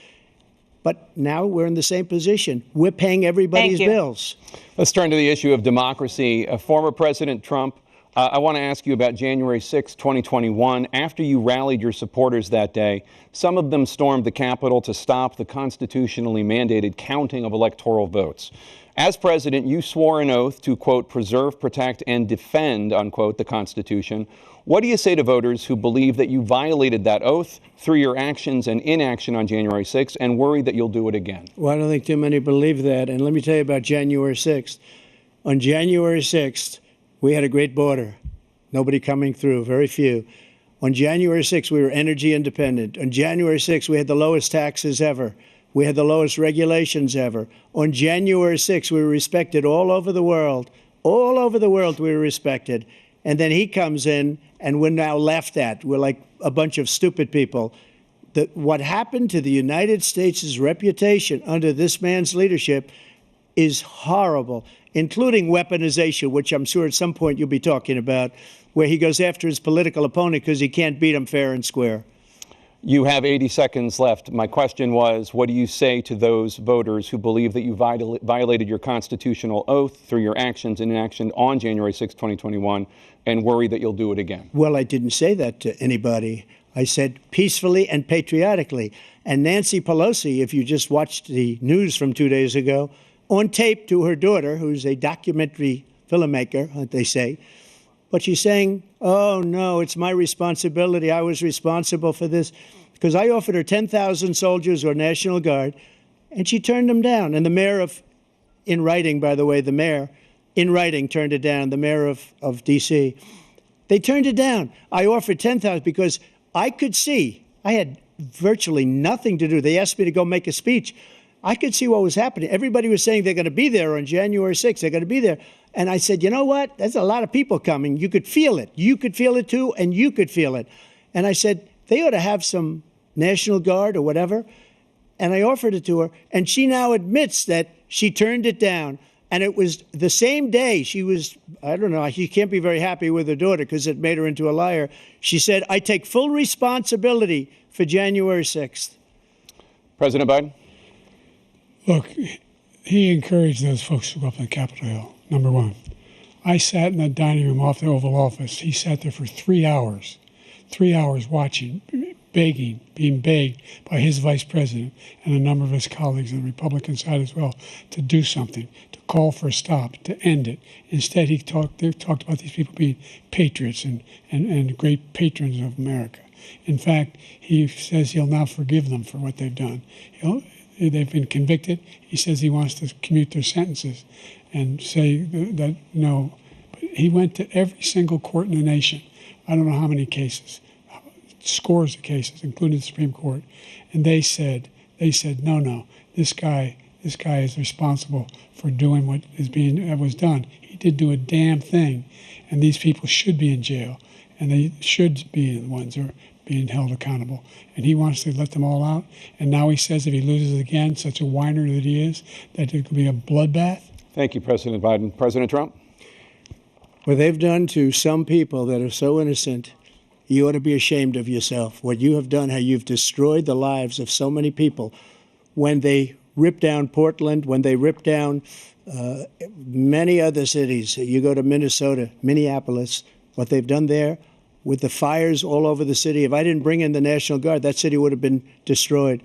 But now we're in the same position. We're paying everybody's bills. Let's turn to the issue of democracy. Former President Trump, I want to ask you about January 6, 2021. After you rallied your supporters that day, some of them stormed the Capitol to stop the constitutionally mandated counting of electoral votes. As president, you swore an oath to, quote, preserve, protect, and defend, unquote, the Constitution. What do you say to voters who believe that you violated that oath through your actions and inaction on January 6th and worry that you'll do it again? Well, I don't think too many believe that. And let me tell you about January 6th. On January 6th, we had a great border. Nobody coming through, very few. On January 6th, we were energy independent. On January 6th, we had the lowest taxes ever. We had the lowest regulations ever. On January 6th, we were respected all over the world. All over the world, we were respected. And then he comes in, and we're now laughed at. We're like a bunch of stupid people. What happened to the United States' reputation under this man's leadership is horrible, including weaponization, which I'm sure at some point you'll be talking about, where he goes after his political opponent because he can't beat him fair and square. You have 80 seconds left. My question was, what do you say to those voters who believe that you violated your constitutional oath through your actions and inaction on January 6, 2021, and worry that you'll do it again? Well, I didn't say that to anybody. I said peacefully and patriotically. And Nancy Pelosi, if you just watched the news from 2 days ago, on tape to her daughter, who's a documentary filmmaker, they say, but she's saying, oh, no, it's my responsibility. I was responsible for this. Because I offered her 10,000 soldiers or National Guard, and she turned them down. And the mayor in writing, by the way, the mayor, in writing, turned it down, the mayor of D.C. They turned it down. I offered 10,000 because I could see, I had virtually nothing to do. They asked me to go make a speech. I could see what was happening. Everybody was saying they're going to be there on January 6th. They're going to be there. And I said, you know what? There's a lot of people coming. You could feel it. You could feel it, too, and you could feel it. And I said, they ought to have some National Guard or whatever. And I offered it to her. And she now admits that she turned it down. And it was the same day she was, I don't know, she can't be very happy with her daughter because it made her into a liar. She said, I take full responsibility for January 6th. President Biden? Look, he encouraged those folks to go up on Capitol Hill, number one. I sat in the dining room off the Oval Office. He sat there for 3 hours watching, begging, being begged by his vice president and a number of his colleagues on the Republican side as well to do something, to call for a stop, to end it. Instead, they talked about these people being patriots and great patrons of America. In fact, he says he'll now forgive them for what they've done. They've been convicted. He says he wants to commute their sentences and say that no. But he went to every single court in the nation. I don't know how many cases, scores of cases, including the Supreme Court. And they said, no, this guy is responsible for doing what was done. He did do a damn thing. And these people should be in jail. And they should be the ones who are being held accountable. And he wants to let them all out. And now he says if he loses again, such a whiner that he is, that it could be a bloodbath. Thank you, President Biden. President Trump? What they've done to some people that are so innocent, you ought to be ashamed of yourself. What you have done, how you've destroyed the lives of so many people. When they ripped down Portland, when they ripped down many other cities, you go to Minnesota, Minneapolis, what they've done there, with the fires all over the city. If I didn't bring in the National Guard, that city would have been destroyed.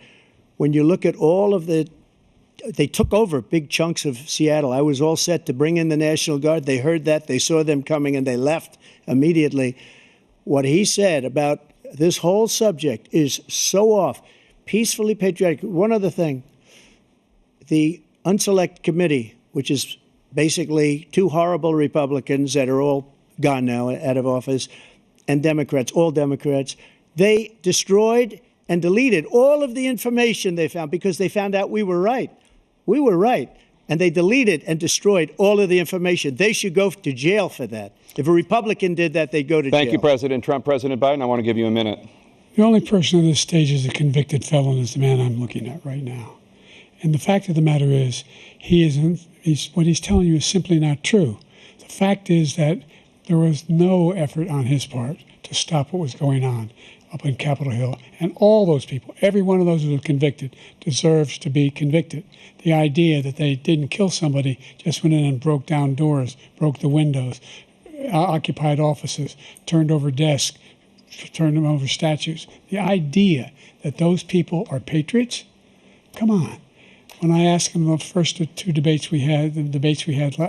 When you look at all of they took over big chunks of Seattle. I was all set to bring in the National Guard. They heard that. They saw them coming, and they left immediately. What he said about this whole subject is so off. Peacefully patriotic. One other thing. The Unselect Committee, which is basically two horrible Republicans that are all gone now, out of office, and Democrats, all Democrats, they destroyed and deleted all of the information they found because they found out we were right. We were right. And they deleted and destroyed all of the information. They should go to jail for that. If a Republican did that, they'd go to jail. Thank you, President Trump. President Biden, I want to give you a minute. The only person on this stage is a convicted felon is the man I'm looking at right now. And the fact of the matter is, what he's telling you is simply not true. The fact is that there was no effort on his part to stop what was going on up in Capitol Hill. And all those people, every one of those who were convicted, deserves to be convicted. The idea that they didn't kill somebody, just went in and broke down doors, broke the windows, occupied offices, turned over desks, turned them over statues. The idea that those people are patriots? Come on. When I asked him the first two debates we had,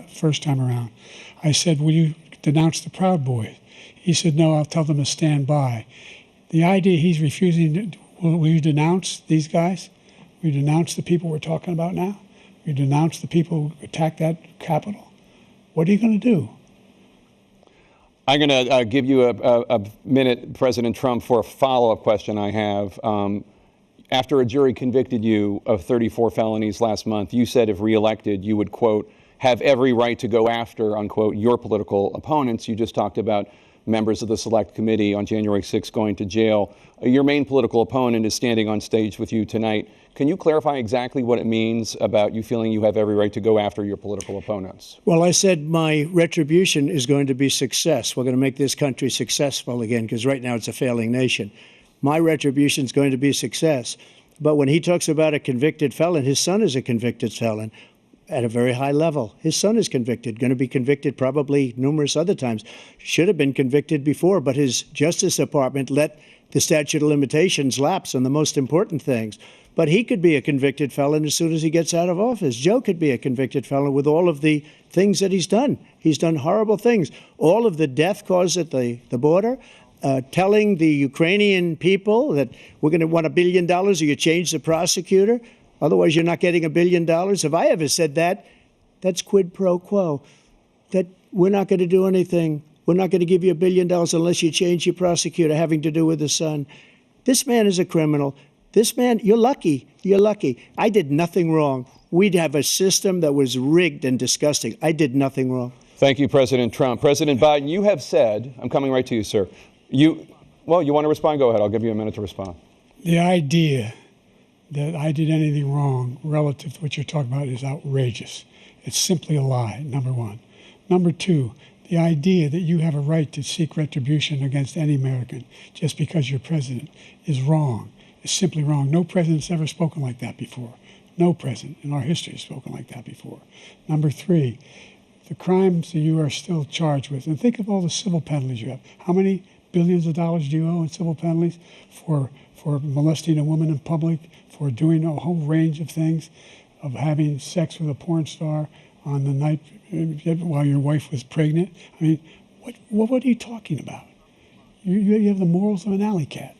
first time around, I said, will you denounce the Proud Boys? He said, no, I'll tell them to stand by. The idea he's refusing, will you denounce these guys? Will you denounce the people we're talking about now? Will you denounce the people who attacked that Capitol? What are you going to do? I'm going to give you a minute, President Trump, for a follow-up question I have. After a jury convicted you of 34 felonies last month, you said if reelected, you would, quote, have every right to go after, unquote, your political opponents. You just talked about members of the Select Committee on January 6th going to jail. Your main political opponent is standing on stage with you tonight. Can you clarify exactly what it means about you feeling you have every right to go after your political opponents? Well, I said my retribution is going to be success. We're going to make this country successful again, because right now it's a failing nation. My retribution is going to be success. But when he talks about a convicted felon, his son is a convicted felon at a very high level. His son is convicted, going to be convicted probably numerous other times. Should have been convicted before, but his Justice Department let the statute of limitations lapse on the most important things. But he could be a convicted felon as soon as he gets out of office. Joe could be a convicted felon with all of the things that he's done. He's done horrible things. All of the death caused at the border, telling the Ukrainian people that we're going to want $1 billion or you change the prosecutor. Otherwise, you're not getting $1 billion. If I ever said that, that's quid pro quo. That we're not going to do anything. We're not going to give you $1 billion unless you change your prosecutor having to do with the son. This man is a criminal. This man, you're lucky. You're lucky. I did nothing wrong. We'd have a system that was rigged and disgusting. I did nothing wrong. Thank you, President Trump. President Biden, you have said, I'm coming right to you, sir. You want to respond? Go ahead. I'll give you a minute to respond. The idea that I did anything wrong relative to what you're talking about is outrageous. It's simply a lie, number one. Number two, the idea that you have a right to seek retribution against any American just because you're president is wrong. It's simply wrong. No president's ever spoken like that before. No president in our history has spoken like that before. Number three, the crimes that you are still charged with, and think of all the civil penalties you have. How many billions of dollars do you owe in civil penalties for molesting a woman in public, for doing a whole range of things, of having sex with a porn star on the night while your wife was pregnant? I mean, what are you talking about? You have the morals of an alley cat.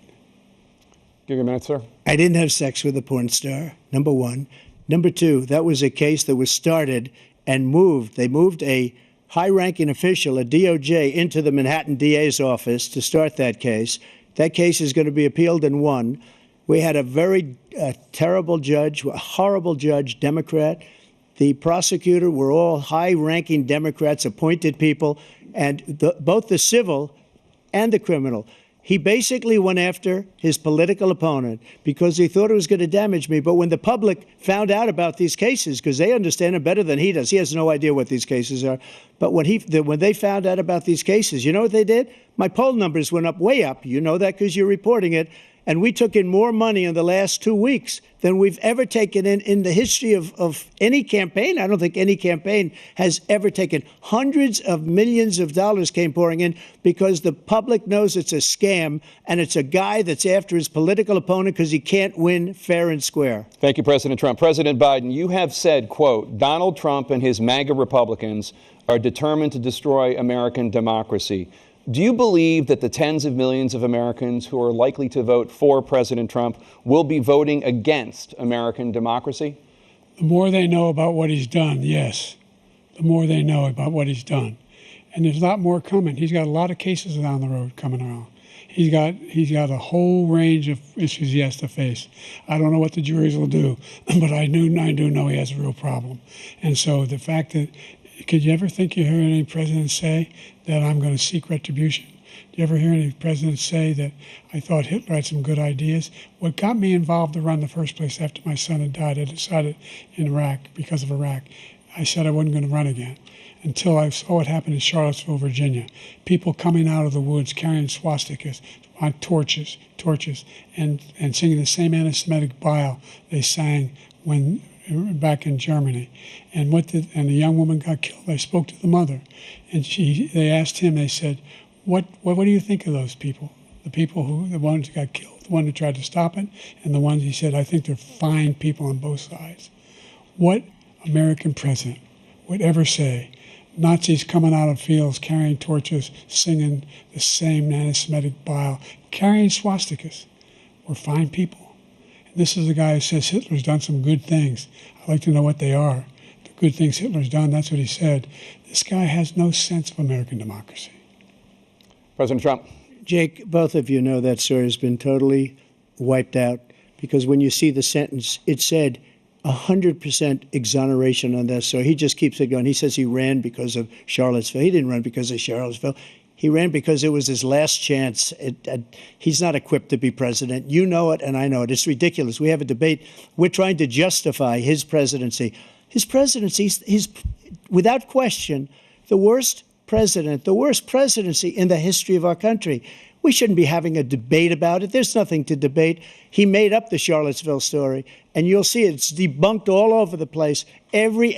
Give you a minute, sir. I didn't have sex with a porn star, number one. Number two, that was a case that was started and moved. They moved a high-ranking official, a DOJ, into the Manhattan DA's office to start that case. That case is going to be appealed and won. We had a very terrible judge, a horrible judge, Democrat. The prosecutor were all high-ranking Democrats, appointed people, and both the civil and the criminal. He basically went after his political opponent because he thought it was going to damage me. But when the public found out about these cases, because they understand them better than he does, he has no idea what these cases are. But when they found out about these cases, you know what they did? My poll numbers went up, way up. You know that because you're reporting it. And we took in more money in the last 2 weeks than we've ever taken in the history of any campaign. I don't think any campaign has ever taken. Hundreds of millions of dollars came pouring in because the public knows it's a scam and it's a guy that's after his political opponent because he can't win fair and square. Thank you, President Trump. President Biden, you have said, quote, Donald Trump and his MAGA Republicans are determined to destroy American democracy. Do you believe that the tens of millions of Americans who are likely to vote for President Trump will be voting against American democracy? The more they know about what he's done, yes. The more they know about what he's done. And there's a lot more coming. He's got a lot of cases down the road coming around. He's got a whole range of issues he has to face. I don't know what the juries will do, but I do know he has a real problem. And so the fact that, could you ever think you hear any president say that I'm going to seek retribution? Do you ever hear any president say that I thought Hitler had some good ideas? What got me involved to run in the first place after my son had died, I decided in Iraq, because of Iraq, I said I wasn't going to run again until I saw what happened in Charlottesville, Virginia. People coming out of the woods carrying swastikas on torches, and singing the same anti-Semitic bile they sang when back in Germany. And the young woman got killed. I spoke to the mother, and they asked him, they said, what do you think of those people? The ones who got killed, the one who tried to stop it, and the ones, he said, I think they're fine people on both sides. What American president would ever say, Nazis coming out of fields, carrying torches, singing the same anti-Semitic bile, carrying swastikas, were fine people? This is the guy who says Hitler's done some good things. I'd like to know what they are. The good things Hitler's done, that's what he said. This guy has no sense of American democracy. President Trump. Jake, both of you know that story has been totally wiped out because when you see the sentence, it said 100% exoneration on this. So he just keeps it going. He says he ran because of Charlottesville. He didn't run because of Charlottesville. He ran because it was his last chance. He's not equipped to be president. You know it, and I know it. It's ridiculous. We have a debate. We're trying to justify his presidency. His presidency, he's without question the worst president, the worst presidency in the history of our country. We shouldn't be having a debate about it. There's nothing to debate. He made up the Charlottesville story, and you'll see it's debunked all over the place. Every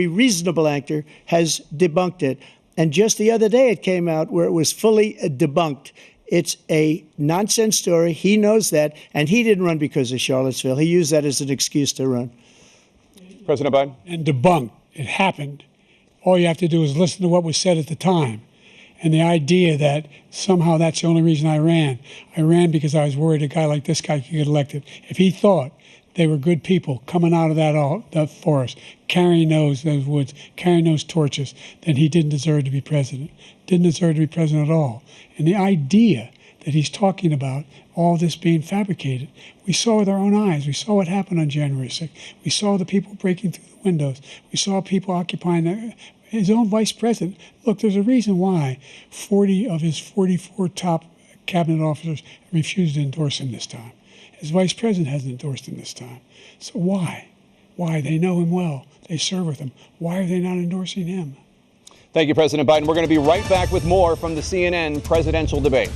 reasonable anchor has debunked it. And just the other day, it came out where it was fully debunked. It's a nonsense story. He knows that, and he didn't run because of Charlottesville. He used that as an excuse to run. President Biden? And debunked. It happened. All you have to do is listen to what was said at the time. And the idea that somehow that's the only reason I ran because I was worried a guy like this guy could get elected. If he thought they were good people coming out of that forest, carrying those woods, carrying those torches, then he didn't deserve to be president. Didn't deserve to be president at all. And the idea that he's talking about all this being fabricated, we saw with our own eyes. We saw what happened on January 6th. We saw the people breaking through the windows. We saw people occupying his own vice president. Look, there's a reason why 40 of his 44 top cabinet officers refused to endorse him this time. His vice president hasn't endorsed him this time. So why? Why? They know him well. They serve with him. Why are they not endorsing him? Thank you, President Biden. We're going to be right back with more from the CNN presidential debate.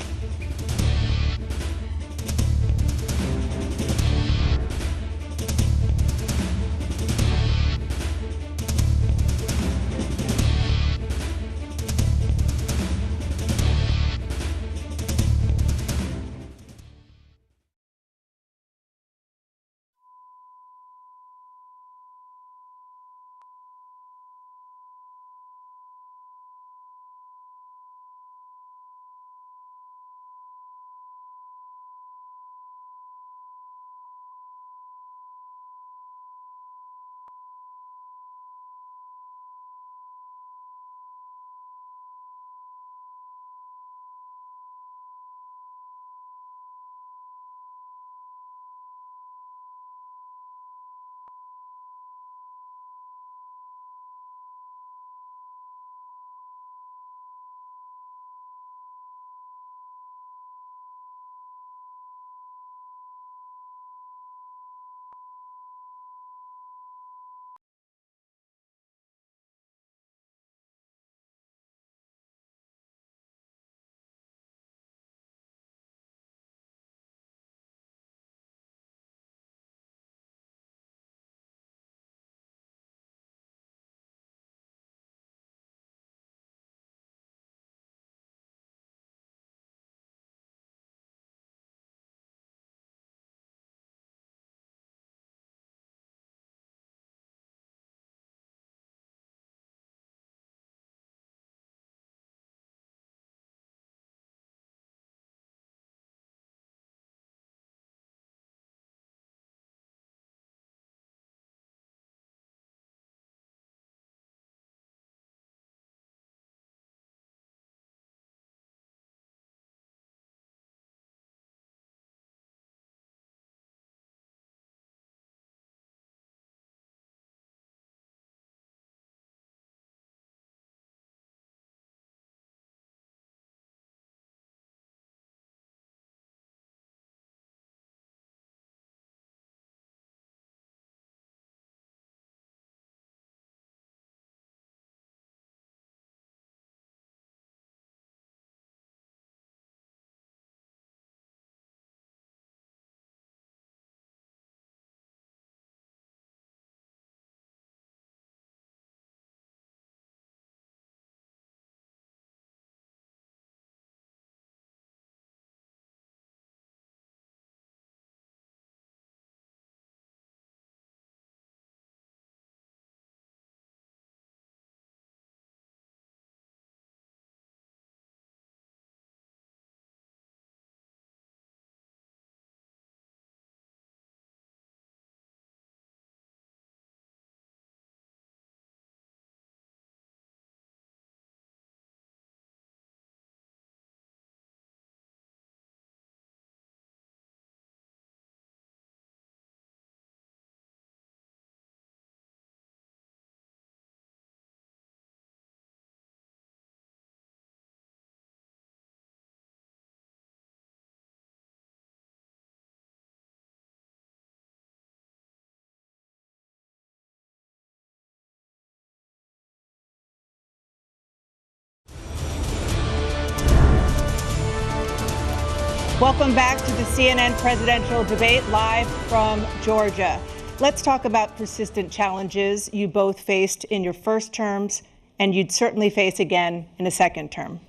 Welcome back to the CNN presidential debate live from Georgia. Let's talk about persistent challenges you both faced in your first terms and you'd certainly face again in a second term.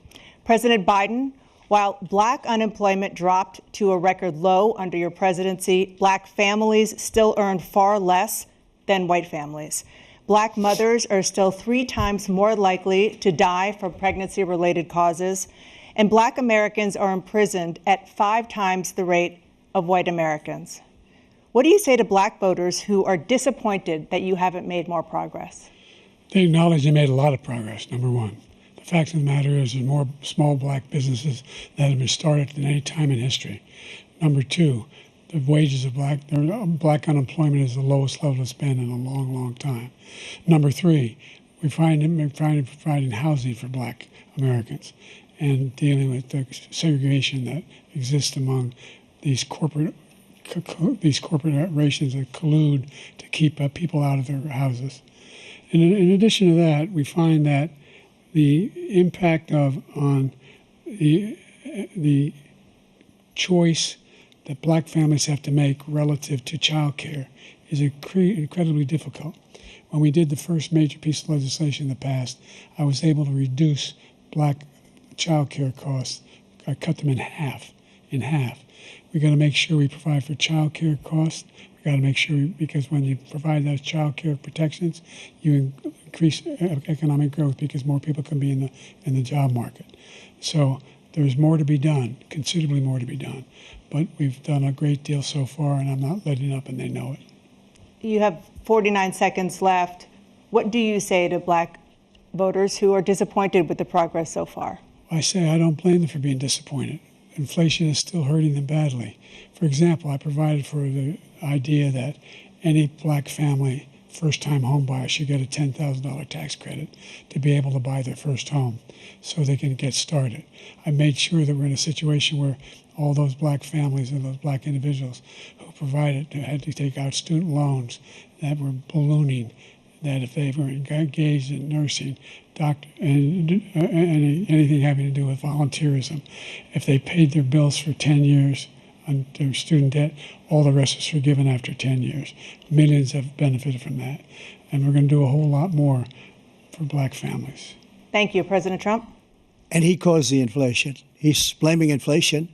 President Biden, while black unemployment dropped to a record low under your presidency, black families still earned far less than white families. Black mothers are still 3 times more likely to die from pregnancy-related causes, and black Americans are imprisoned at 5 times the rate of white Americans. What do you say to black voters who are disappointed that you haven't made more progress? They acknowledge they made a lot of progress, number one. The fact of the matter is there's more small black businesses that have been started than any time in history. Number two, the wages of black unemployment is the lowest level it's been in a long, long time. Number three, we're providing housing for black Americans and dealing with the segregation that exists among these corporations that collude to keep people out of their houses. And in addition to that, we find that the impact on the choice that black families have to make relative to child care is incredibly difficult. When we did the first major piece of legislation in the past, I was able to reduce black child care costs. I cut them in half. We got to make sure we provide for child care costs. We got to make sure, because when you provide those child care protections, you increase economic growth because more people can be in the job market. So there's more to be done, considerably more to be done. But we've done a great deal so far, and I'm not letting up, and they know it. You have 49 seconds left. What do you say to black voters who are disappointed with the progress so far? I say I don't blame them for being disappointed. Inflation is still hurting them badly. For example, I provided for the idea that any black family, first-time home buyer, should get a $10,000 tax credit to be able to buy their first home so they can get started. I made sure that we're in a situation where all those black families and those black individuals who had to take out student loans that were ballooning, that if they were engaged in nursing, anything having to do with volunteerism, if they paid their bills for 10 years on their student debt, all the rest is forgiven after 10 years. Millions have benefited from that. And we're going to do a whole lot more for black families. Thank you, President Trump. And he caused the inflation. He's blaming inflation,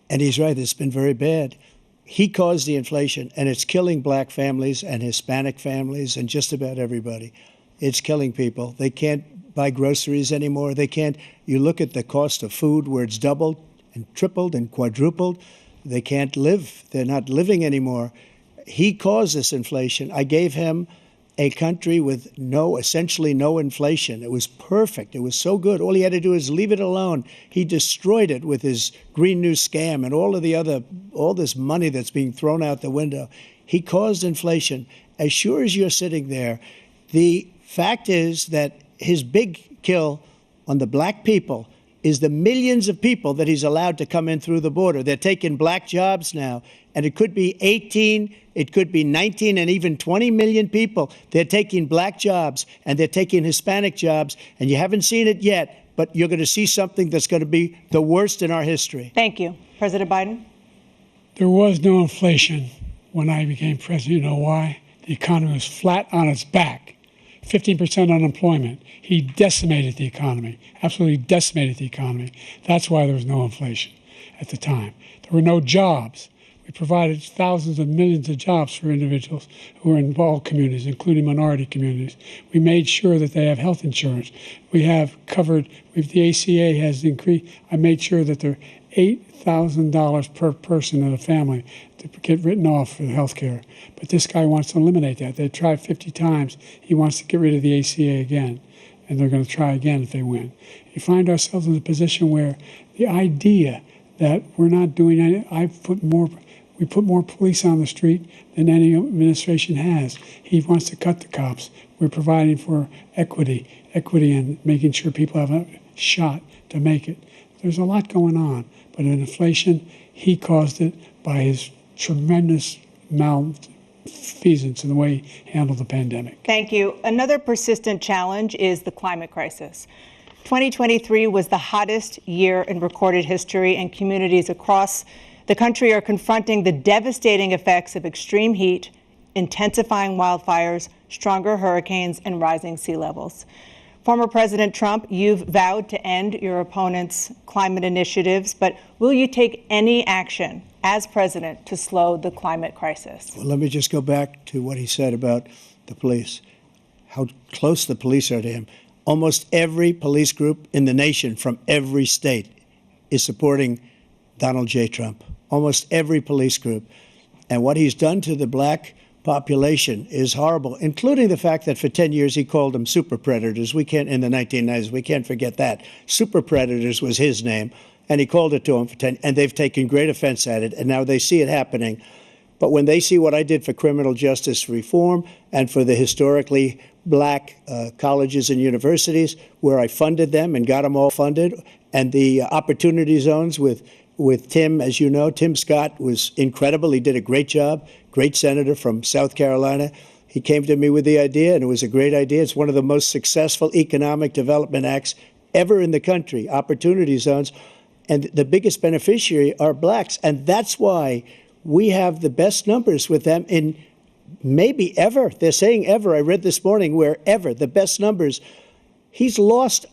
and he's right, it's been very bad. He caused the inflation, and it's killing black families and Hispanic families and just about everybody. It's killing people. They can't buy groceries anymore. They can't. You look at the cost of food where it's doubled and tripled and quadrupled. They can't live. They're not living anymore. He caused this inflation. I gave him a country with essentially no inflation. It was perfect. It was so good. All he had to do is leave it alone. He destroyed it with his Green New scam and all this money that's being thrown out the window. He caused inflation. As sure as you're sitting there, the fact is that his big kill on the black people is the millions of people that he's allowed to come in through the border. They're taking black jobs now, and it could be 18, it could be 19, and even 20 million people. They're taking black jobs, and they're taking Hispanic jobs, and you haven't seen it yet, but you're going to see something that's going to be the worst in our history. Thank you. President Biden? There was no inflation when I became president. You know why? The economy was flat on its back. 15% unemployment. He decimated the economy, absolutely decimated the economy. That's why there was no inflation at the time. There were no jobs. We provided thousands of millions of jobs for individuals who are in all communities, including minority communities. We made sure that they have health insurance. We have covered, the ACA has increased. I made sure that they're $8,000 per person in a family to get written off for health care. But this guy wants to eliminate that. They tried 50 times. He wants to get rid of the ACA again, and they're going to try again if they win. You find ourselves in a position where the idea that we're not doing anything, we put more police on the street than any administration has. He wants to cut the cops. We're providing for equity and making sure people have a shot to make it. There's a lot going on, but in inflation, he caused it by his tremendous malfeasance in the way he handled the pandemic. Thank you. Another persistent challenge is the climate crisis. 2023 was the hottest year in recorded history, and communities across the country are confronting the devastating effects of extreme heat, intensifying wildfires, stronger hurricanes, and rising sea levels. Former President Trump, you've vowed to end your opponent's climate initiatives, but will you take any action as president to slow the climate crisis? Well, let me just go back to what he said about the police, how close the police are to him. Almost every police group in the nation from every state is supporting Donald J. Trump. Almost every police group. And what he's done to the black population is horrible, including the fact that for 10 years he called them super predators. We can't, in the 1990s, we can't forget that. Super predators was his name, and he called it to them for 10, and they've taken great offense at it, and now they see it happening. But when they see what I did for criminal justice reform and for the historically black colleges and universities, where I funded them and got them all funded, and the opportunity zones with Tim, as you know, Tim Scott was incredible. He did a great job, great senator from South Carolina. He came to me with the idea, and it was a great idea. It's one of the most successful economic development acts ever in the country, opportunity zones. And the biggest beneficiary are blacks. And that's why we have the best numbers with them in maybe ever. They're saying ever. I read this morning where ever, the best numbers. He's lost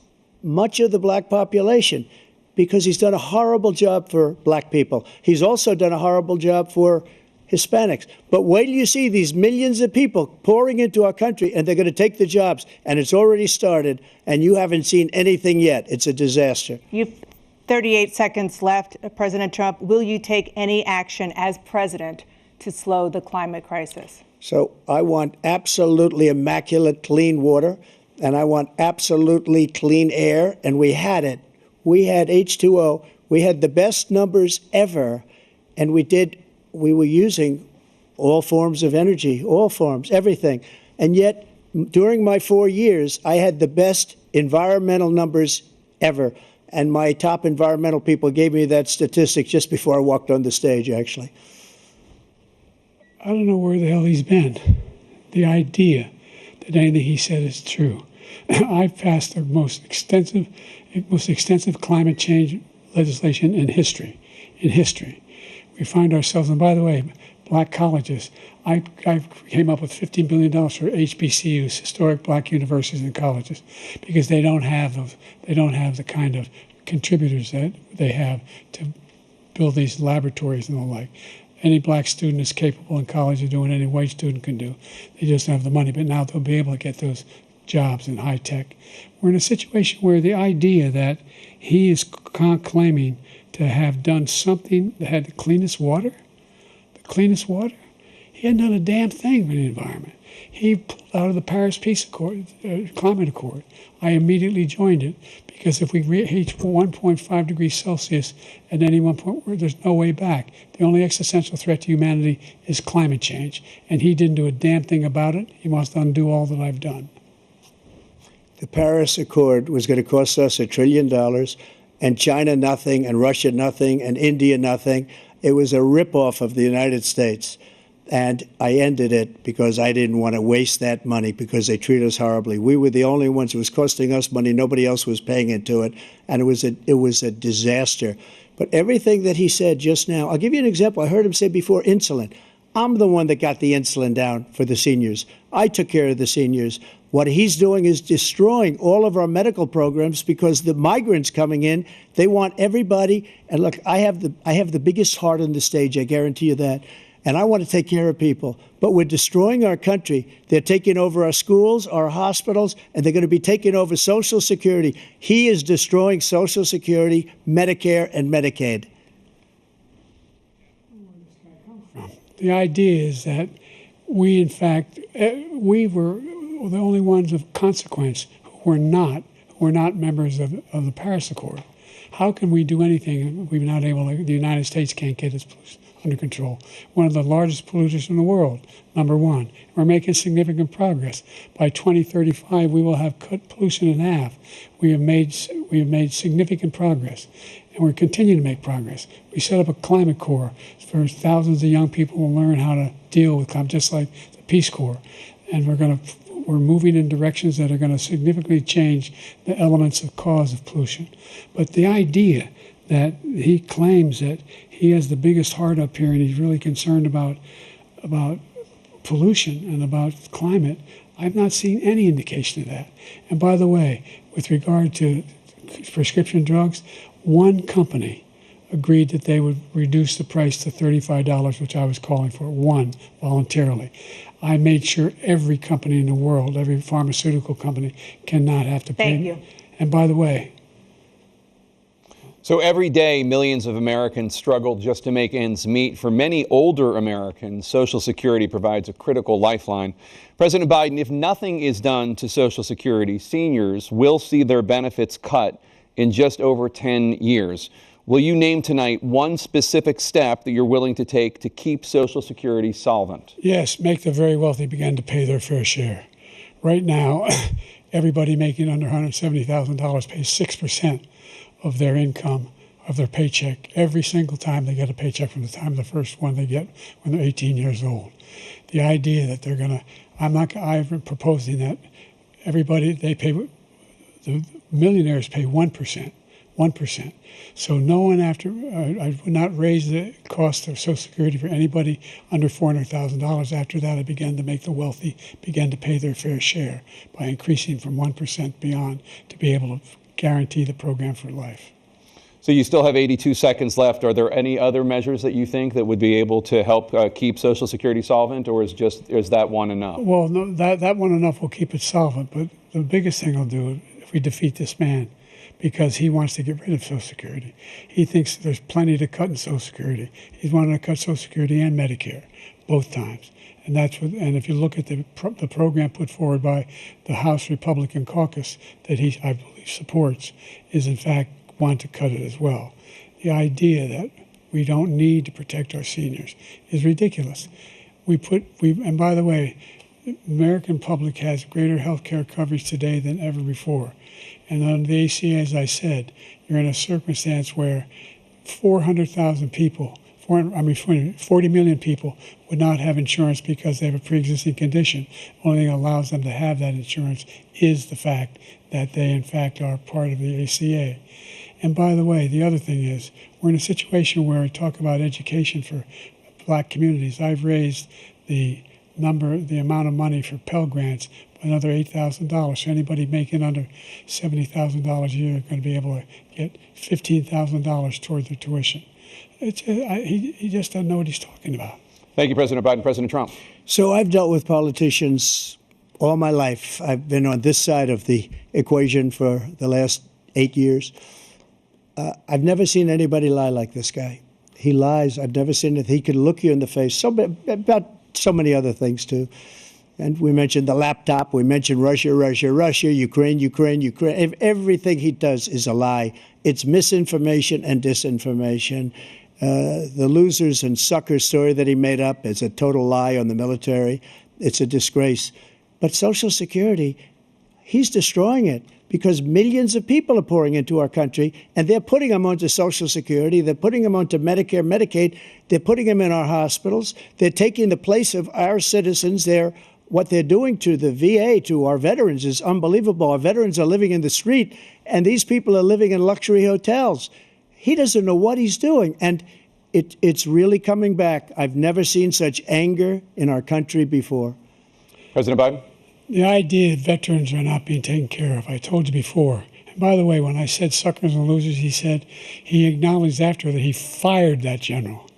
much of the black population because he's done a horrible job for black people. He's also done a horrible job for Hispanics. But wait till you see these millions of people pouring into our country, and they're going to take the jobs, and it's already started, and you haven't seen anything yet. It's a disaster. You've 38 seconds left. President Trump, will you take any action as president to slow the climate crisis? So I want absolutely immaculate clean water, and I want absolutely clean air, and we had it. We had H2O. We had the best numbers ever, and we were using all forms of energy, all forms, everything. And yet, during my 4 years, I had the best environmental numbers ever. And my top environmental people gave me that statistic just before I walked on the stage, actually. I don't know where the hell he's been. The idea that anything he said is true. I've passed the most extensive climate change legislation in history. We find ourselves, and by the way, black colleges. I came up with $15 billion for HBCUs, historic black universities and colleges, because they don't have the kind of contributors that they have to build these laboratories and the like. Any black student is capable in college of doing any white student can do. They just don't have the money, but now they'll be able to get those jobs in high tech. We're in a situation where the idea that he is claiming to have done something that had the cleanest water, he hadn't done a damn thing for the environment. He pulled out of the Paris Climate Accord. I immediately joined it because if we reach 1.5 degrees Celsius at any one point, there's no way back. The only existential threat to humanity is climate change, and he didn't do a damn thing about it. He wants to undo all that I've done. The Paris Accord was going to cost us $1 trillion, and China nothing, and Russia nothing, and India nothing. It was a ripoff of the United States. And I ended it because I didn't want to waste that money because they treat us horribly. We were the only ones. It was costing us money. Nobody else was paying into it. And it was a disaster. But everything that he said just now, I'll give you an example. I heard him say before insulin. I'm the one that got the insulin down for the seniors. I took care of the seniors. What he's doing is destroying all of our medical programs because the migrants coming in, they want everybody. And look, I have the biggest heart on the stage. I guarantee you that. And I want to take care of people. But we're destroying our country. They're taking over our schools, our hospitals, and they're going to be taking over Social Security. He is destroying Social Security, Medicare, and Medicaid. The idea is that we, in fact, we were the only ones of consequence who were not members of the Paris Accord. How can we do anything if we're not able to, the United States can't get its pollution under control? One of the largest polluters in the world, number one. We're making significant progress. By 2035, we will have cut pollution in half. We have made significant progress, and we're continuing to make progress. We set up a climate corps for thousands of young people to learn how to deal with climate, just like the Peace Corps. And we're we're moving in directions that are going to significantly change the elements of cause of pollution. But the idea that he claims that he has the biggest heart up here and he's really concerned about pollution and about climate, I've not seen any indication of that. And by the way, with regard to prescription drugs, one company agreed that they would reduce the price to $35, which I was calling for, one, voluntarily. I made sure every company in the world, every pharmaceutical company, cannot have to pay. Thank you. And by the way, so every day, millions of Americans struggle just to make ends meet. For many older Americans, Social Security provides a critical lifeline. President Biden, if nothing is done to Social Security, seniors will see their benefits cut in just over 10 years. Will you name tonight one specific step that you're willing to take to keep Social Security solvent? yes, make the very wealthy begin to pay their fair share. Right now, everybody making under $170,000 pays 6% of their income, of their paycheck, every single time they get a paycheck from the time the first one they get when they're 18 years old. The idea that they're going to, I'm proposing that everybody, the millionaires pay 1%. So no one I would not raise the cost of Social Security for anybody under $400,000. After that, I began to make the wealthy begin to pay their fair share by increasing from 1% beyond to be able to guarantee the program for life. So you still have 82 seconds left. Are there any other measures that you think that would be able to help keep Social Security solvent, or is that one enough? Well, no, that one enough will keep it solvent, but the biggest thing I'll do if we defeat this man, because he wants to get rid of Social Security. He thinks there's plenty to cut in Social Security. He's wanting to cut Social Security and Medicare, both times. And and if you look at the program put forward by the House Republican caucus that I believe supports, is in fact want to cut it as well. The idea that we don't need to protect our seniors is ridiculous. And by the way, the American public has greater health care coverage today than ever before. And on the ACA, as I said, you're in a circumstance where 400,000 people, 40 million people would not have insurance because they have a pre-existing condition. The only thing that allows them to have that insurance is the fact that they, in fact, are part of the ACA. And by the way, the other thing is, we're in a situation where we talk about education for black communities. I've raised the amount of money for Pell Grants by another $8,000. So anybody making under $70,000 a year is going to be able to get $15,000 toward their tuition. He just doesn't know what he's talking about. Thank you, President Biden. President Trump. So I've dealt with politicians all my life. I've been on this side of the equation for the last 8 years. I've never seen anybody lie like this guy. He lies. I've never seen it. He can look you in the face about so many other things, too. And we mentioned the laptop. We mentioned Russia, Ukraine. Everything he does is a lie. It's misinformation and disinformation. The losers and suckers story that he made up is a total lie on the military. It's a disgrace. But Social Security, he's destroying it because millions of people are pouring into our country, and they're putting them onto Social Security. They're putting them onto Medicare, Medicaid. They're putting them in our hospitals. They're taking the place of our citizens. What they're doing to the VA, to our veterans, is unbelievable. Our veterans are living in the street, and these people are living in luxury hotels. He doesn't know what he's doing, and it's really coming back. I've never seen such anger in our country before. President Biden? The idea that veterans are not being taken care of, I told you before. And by the way, when I said suckers and losers, he acknowledged after that he fired that general.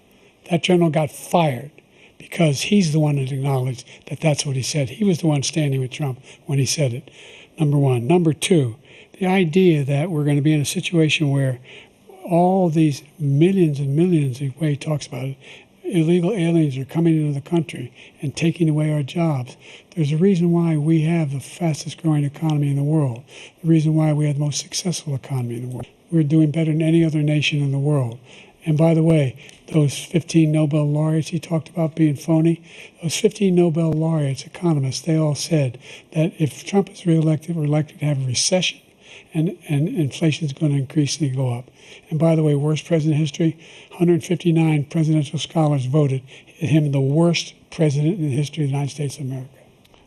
That general got fired because he's the one that acknowledged that that's what he said. He was the one standing with Trump when he said it, number one. Number two, the idea that we're going to be in a situation where all these millions and millions, the way he talks about it, illegal aliens are coming into the country and taking away our jobs. There's a reason why we have the fastest growing economy in the world, the reason why we have the most successful economy in the world. We're doing better than any other nation in the world. And by the way, those 15 Nobel laureates he talked about being phony, those 15 Nobel laureates, economists, they all said that if Trump is reelected, we're likely to have a recession and inflation is going to increasingly go up. And by the way, worst president in history, 159 presidential scholars voted him the worst president in the history of the United States of America.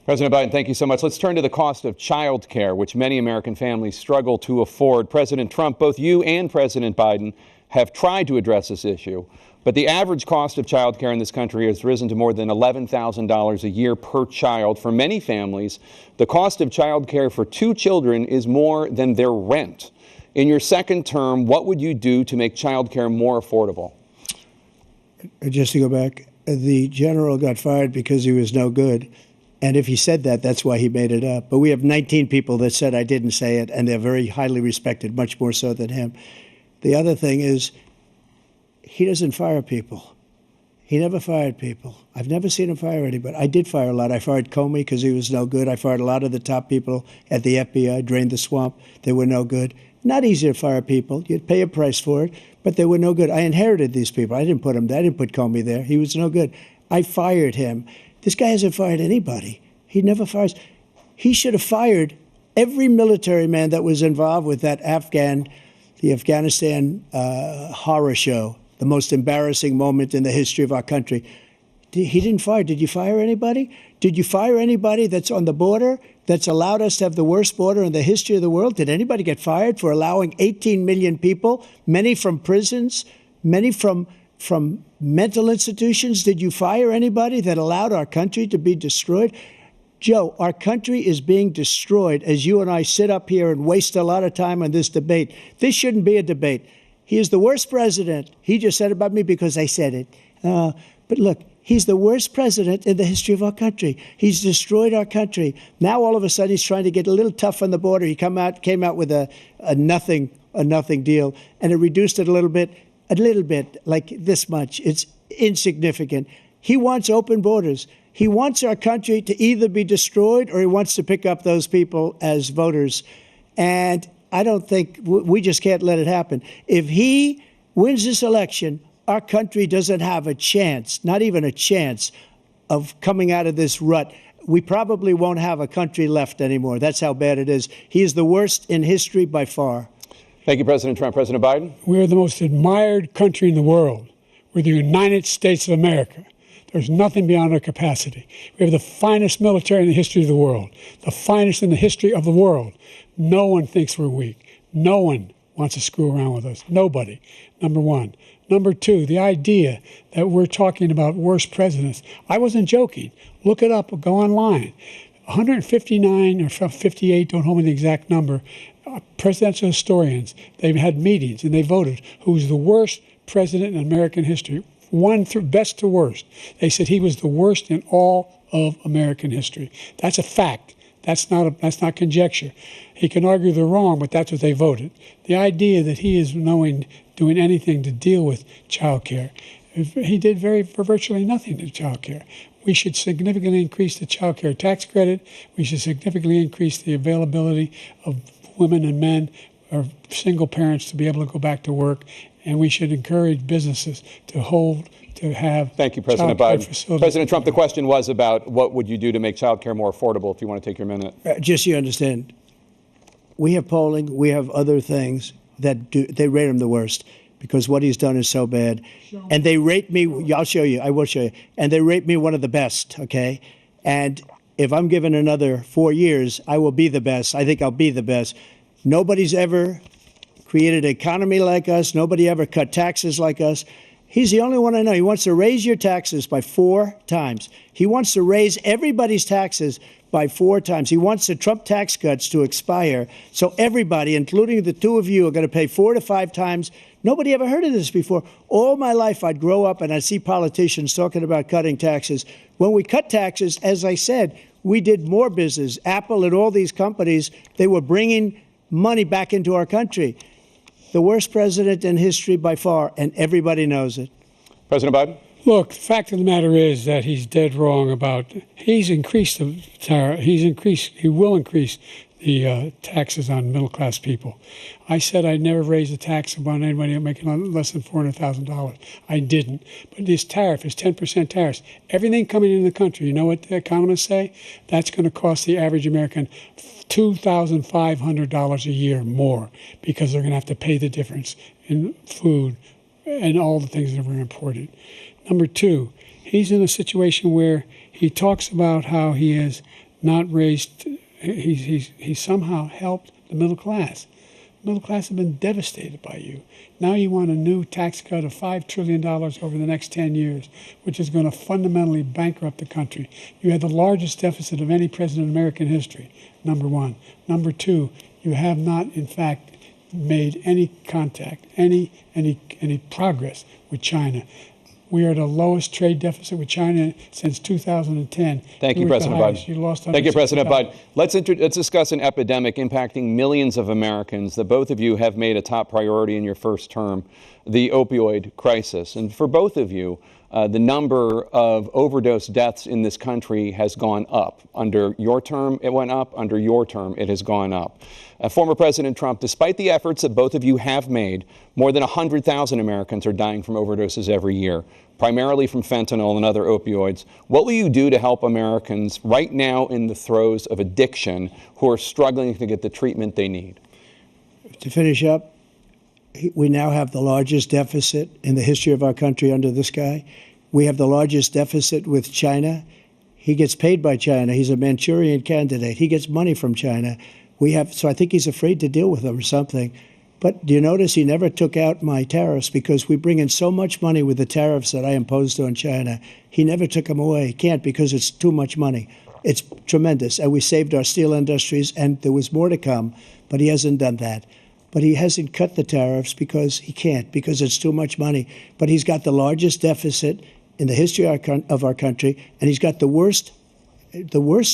President Biden, thank you so much. Let's turn to the cost of child care, which many American families struggle to afford. President Trump, both you and President Biden have tried to address this issue, but the average cost of child care in this country has risen to more than $11,000 a year per child. For many families, the cost of child care for 2 children is more than their rent. In your second term, what would you do to make child care more affordable? Just to go back, the general got fired because he was no good. And if he said that, that's why he made it up. But we have 19 people that said I didn't say it, and they're very highly respected, much more so than him. The other thing is, he doesn't fire people. He never fired people. I've never seen him fire anybody. I did fire a lot. I fired Comey because he was no good. I fired a lot of the top people at the FBI, drained the swamp. They were no good. Not easy to fire people. You'd pay a price for it, but they were no good. I inherited these people. I didn't put him there. I didn't put Comey there. He was no good. I fired him. This guy hasn't fired anybody. He never fires. He should have fired every military man that was involved with the Afghanistan horror show, the most embarrassing moment in the history of our country. He didn't fire. Did you fire anybody? Did you fire anybody that's on the border, that's allowed us to have the worst border in the history of the world? Did anybody get fired for allowing 18 million people, many from prisons, many from mental institutions? Did you fire anybody that allowed our country to be destroyed? Joe, our country is being destroyed as you and I sit up here and waste a lot of time on this debate. This shouldn't be a debate. He is the worst president. He just said about me because I said it. But look, he's the worst president in the history of our country. He's destroyed our country. Now all of a sudden he's trying to get a little tough on the border. He came out with a nothing deal, and it reduced it a little bit, like this much. It's insignificant. He wants open borders. He wants our country to either be destroyed or he wants to pick up those people as voters. And I don't think we just can't let it happen. If he wins this election, our country doesn't have a chance, not even a chance, of coming out of this rut. We probably won't have a country left anymore. That's how bad it is. He is the worst in history by far. Thank you, President Trump. President Biden? We're the most admired country in the world. We're the United States of America. There's nothing beyond our capacity. We have the finest military in the history of the world, the finest in the history of the world. No one thinks we're weak. No one wants to screw around with us. Nobody, number one. Number two, the idea that we're talking about worst presidents. I wasn't joking. Look it up or go online. 159 or 58, don't hold me the exact number, presidential historians, they've had meetings and they voted who's the worst president in American history. One through best to worst. They said he was the worst in all of American history. That's a fact. That's not conjecture. He can argue they're wrong, but that's what they voted. The idea that he is doing anything to deal with child care, he did virtually nothing to child care. We should significantly increase the child care tax credit. We should significantly increase the availability of women and men or single parents to be able to go back to work. And we should encourage businesses to have. Thank you, President Biden. President Trump, the question was about what would you do to make child care more affordable, if you want to take your minute. Just so you understand, we have polling, we have other things that they rate him the worst because what he's done is so bad. And they rate me, I'll show you, I will show you, and they rate me one of the best, okay? And if I'm given another 4 years, I will be the best. I think I'll be the best. Nobody's ever created an economy like us. Nobody ever cut taxes like us. He's the only one I know. He wants to raise your taxes by 4 times. He wants to raise everybody's taxes by 4 times. He wants the Trump tax cuts to expire. So everybody, including the two of you, are going to pay 4 to 5 times. Nobody ever heard of this before. All my life, I'd grow up and I'd see politicians talking about cutting taxes. When we cut taxes, as I said, we did more business. Apple and all these companies, they were bringing money back into our country. The worst president in history by far, and everybody knows it. President Biden? Look, the fact of the matter is that he's dead wrong about, he's increased the tariff, he will increase the taxes on middle-class people. I said I'd never raise a tax on anybody making less than $400,000. I didn't. But this tariff is 10% tariffs. Everything coming into the country, you know what the economists say? That's going to cost the average American $2,500 a year more because they're going to have to pay the difference in food and all the things that were imported. Number two, he's in a situation where he talks about how he is not raised. He somehow helped the middle class. Middle class have been devastated by you. Now you want a new tax cut of $5 trillion over the next 10 years, which is going to fundamentally bankrupt the country. You had the largest deficit of any president in American history, number one. Number two, you have not, in fact, made any contact, any progress with China. We are at the lowest trade deficit with China since 2010. Thank you, President Biden. You lost. Thank you, President Biden. Let's discuss an epidemic impacting millions of Americans that both of you have made a top priority in your first term, the opioid crisis. And for both of you, the number of overdose deaths in this country has gone up. Under your term, it went up. Under your term, it has gone up. Former President Trump, despite the efforts that both of you have made, more than 100,000 Americans are dying from overdoses every year, primarily from fentanyl and other opioids. What will you do to help Americans right now in the throes of addiction who are struggling to get the treatment they need? To finish up, we now have the largest deficit in the history of our country under this guy. We have the largest deficit with China. He gets paid by China. He's a Manchurian candidate. He gets money from China. So I think he's afraid to deal with them or something. But do you notice he never took out my tariffs because we bring in so much money with the tariffs that I imposed on China. He never took them away. He can't because it's too much money. It's tremendous. And we saved our steel industries, and there was more to come, but he hasn't done that. But he hasn't cut the tariffs because he can't, because it's too much money. But he's got the largest deficit in the history of our country, and he's got the worst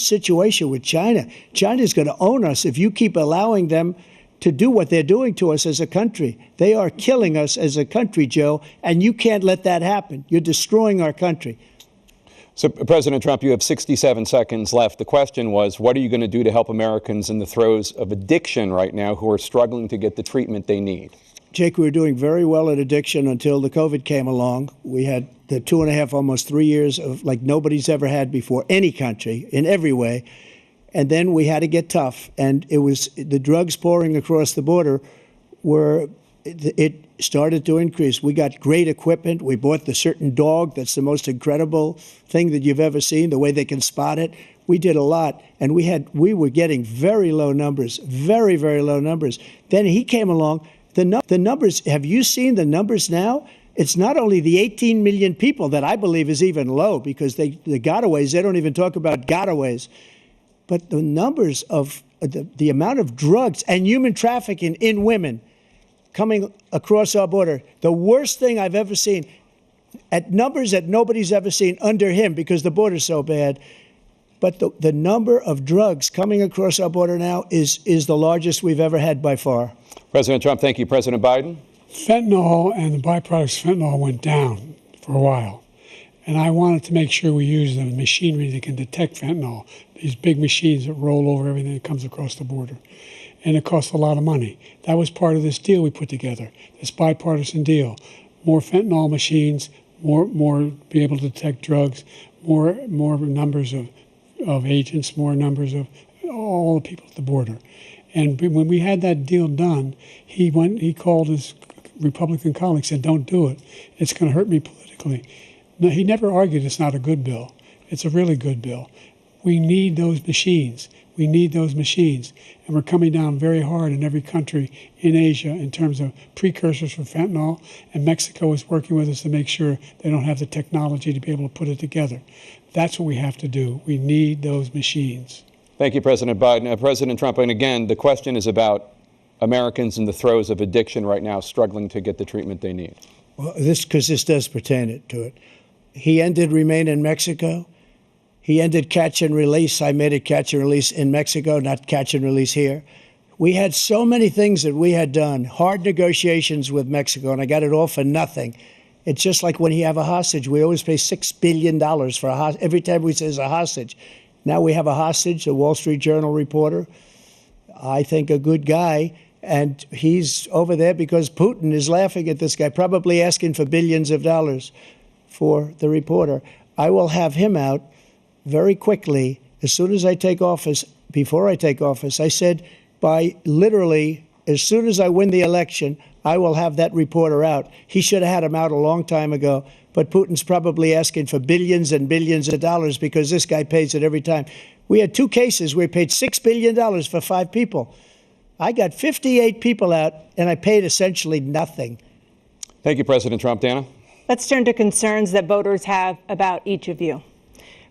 situation with China. China's going to own us if you keep allowing them to do what they're doing to us as a country. They are killing us as a country, Joe, and you can't let that happen. You're destroying our country. So, President Trump, you have 67 seconds left. The question was, what are you going to do to help Americans in the throes of addiction right now who are struggling to get the treatment they need? Jake, we were doing very well at addiction until the COVID came along. We had the 2.5, almost 3 years of like nobody's ever had before, any country, in every way. And then we had to get tough. And it was the drugs pouring across the border it started to increase. We got great equipment. We bought the certain dog that's the most incredible thing that you've ever seen, the way they can spot it. We did a lot, and we were getting very low numbers, very, very low numbers. Then he came along. The numbers, have you seen the numbers now? It's not only the 18 million people that I believe is even low because the gotaways, they don't even talk about gotaways. But the numbers of the amount of drugs and human trafficking in women coming across our border, the worst thing I've ever seen, at numbers that nobody's ever seen under him because the border's so bad. But the number of drugs coming across our border now is the largest we've ever had by far. President Trump, thank you. President Biden? Fentanyl and the byproducts of fentanyl went down for a while. And I wanted to make sure we use the machinery that can detect fentanyl, these big machines that roll over everything that comes across the border. And it costs a lot of money. That was part of this deal we put together, this bipartisan deal. More fentanyl machines, more be able to detect drugs, more numbers of agents, more numbers of all the people at the border. And when we had that deal done, he called his Republican colleagues, said, "Don't do it. It's going to hurt me politically." No, he never argued it's not a good bill. It's a really good bill. We need those machines. We need those machines. And we're coming down very hard in every country in Asia in terms of precursors for fentanyl. And Mexico is working with us to make sure they don't have the technology to be able to put it together. That's what we have to do. We need those machines. Thank you, President Biden. President Trump, and again, the question is about Americans in the throes of addiction right now struggling to get the treatment they need. Well, this does pertain to it. He ended Remain in Mexico. He ended catch and release. I made it catch and release in Mexico, not catch and release here. We had so many things that we had done, hard negotiations with Mexico, and I got it all for nothing. It's just like when you have a hostage. We always pay $6 billion for a hostage. Every time we say it's a hostage. Now we have a hostage, a Wall Street Journal reporter, I think a good guy, and he's over there because Putin is laughing at this guy, probably asking for billions of dollars for the reporter. I will have him out very quickly, as soon as I take office. Before I take office, I said by literally as soon as I win the election, I will have that reporter out. He should have had him out a long time ago, but Putin's probably asking for billions and billions of dollars because this guy pays it every time. We had 2 cases where we paid $6 billion for 5 people. I got 58 people out, and I paid essentially nothing. Thank you, President Trump. Dana? Let's turn to concerns that voters have about each of you.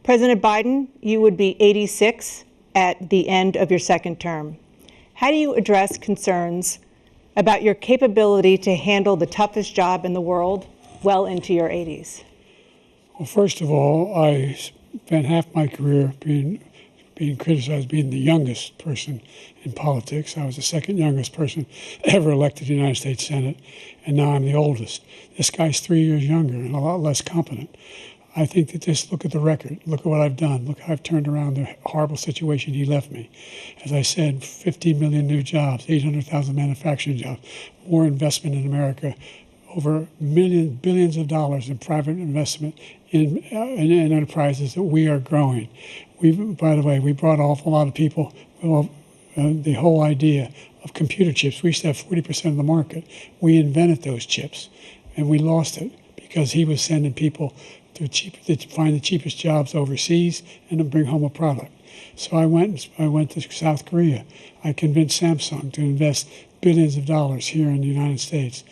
President Biden, you would be 86 at the end of your second term. How do you address concerns about your capability to handle the toughest job in the world well into your 80s? Well, first of all, I spent half my career being criticized being the youngest person in politics. I was the second youngest person ever elected to the United States Senate, and now I'm the oldest. This guy's 3 years younger and a lot less competent. I think that just look at the record. Look at what I've done. Look how I've turned around the horrible situation he left me. As I said, 15 million new jobs, 800,000 manufacturing jobs, more investment in America, over billions of dollars in private investment in enterprises that we are growing. By the way, we brought an awful lot of people. The whole idea of computer chips, we used to have 40% of the market. We invented those chips, and we lost it because he was sending people to find the cheapest jobs overseas and to bring home a product. So I went to South Korea. I convinced Samsung to invest billions of dollars here in the United States.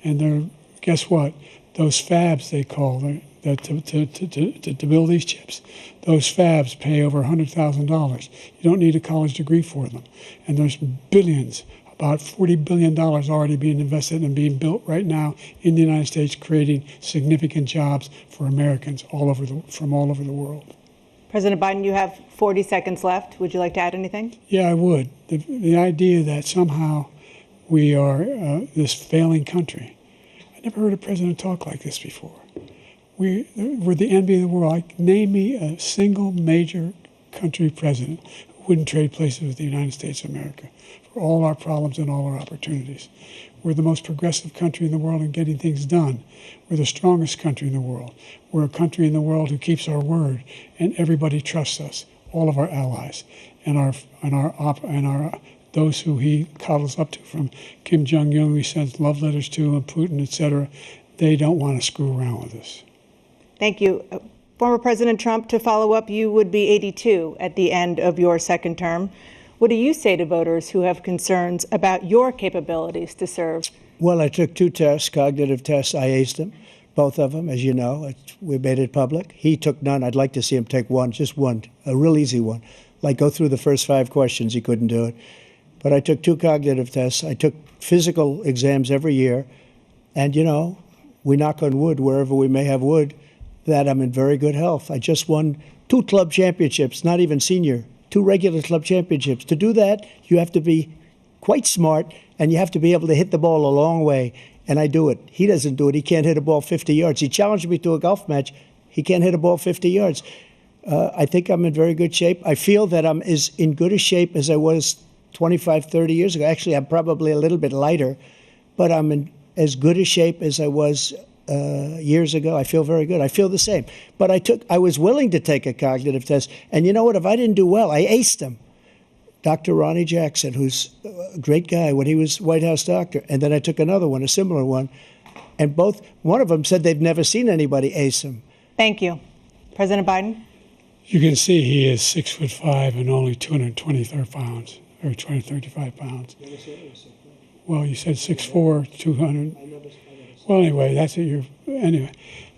And guess what? Those fabs, they call to build these chips, those fabs pay over $100,000. You don't need a college degree for them. And there's billions, about $40 billion already being invested and being built right now in the United States, creating significant jobs for Americans from all over the world. President Biden, you have 40 seconds left. Would you like to add anything? Yeah, I would. The idea that somehow we are this failing country. I never heard a president talk like this before. We're the envy of the world. Name me a single major country president who wouldn't trade places with the United States of America for all our problems and all our opportunities. We're the most progressive country in the world in getting things done. We're the strongest country in the world. We're a country in the world who keeps our word, and everybody trusts us, all of our allies, and those who he coddles up to, from Kim Jong-un, he sends love letters to, and Putin, etc. They don't want to screw around with us. Thank you. Former President Trump, to follow up, you would be 82 at the end of your second term. What do you say to voters who have concerns about your capabilities to serve? Well, I took 2 tests, cognitive tests. I aced them, both of them, as you know. We made it public. He took none. I'd like to see him take one, just one, a real easy one. Like go through the first 5 questions. He couldn't do it. But I took 2 cognitive tests. I took physical exams every year. And, we knock on wood wherever we may have wood, that I'm in very good health. I just won 2 club championships, not even senior, 2 regular club championships. To do that, you have to be quite smart, and you have to be able to hit the ball a long way. And I do it. He doesn't do it. He can't hit a ball 50 yards. He challenged me to a golf match. He can't hit a ball 50 yards. I think I'm in very good shape. I feel that I'm as in good a shape as I was 25, 30 years ago. Actually, I'm probably a little bit lighter, but I'm in as good a shape as I was years ago. I feel very good. I feel the same. But I was willing to take a cognitive test. And you know what? If I didn't do well, I aced him. Dr. Ronnie Jackson, who's a great guy when he was White House doctor. And then I took another one, a similar one. And one of them said they've never seen anybody ace him. Thank you. President Biden? You can see he is 6'5" and only 223 pounds, or 235 pounds. Well, you said 6'4", 200. Well, anyway, that's it. Anyway,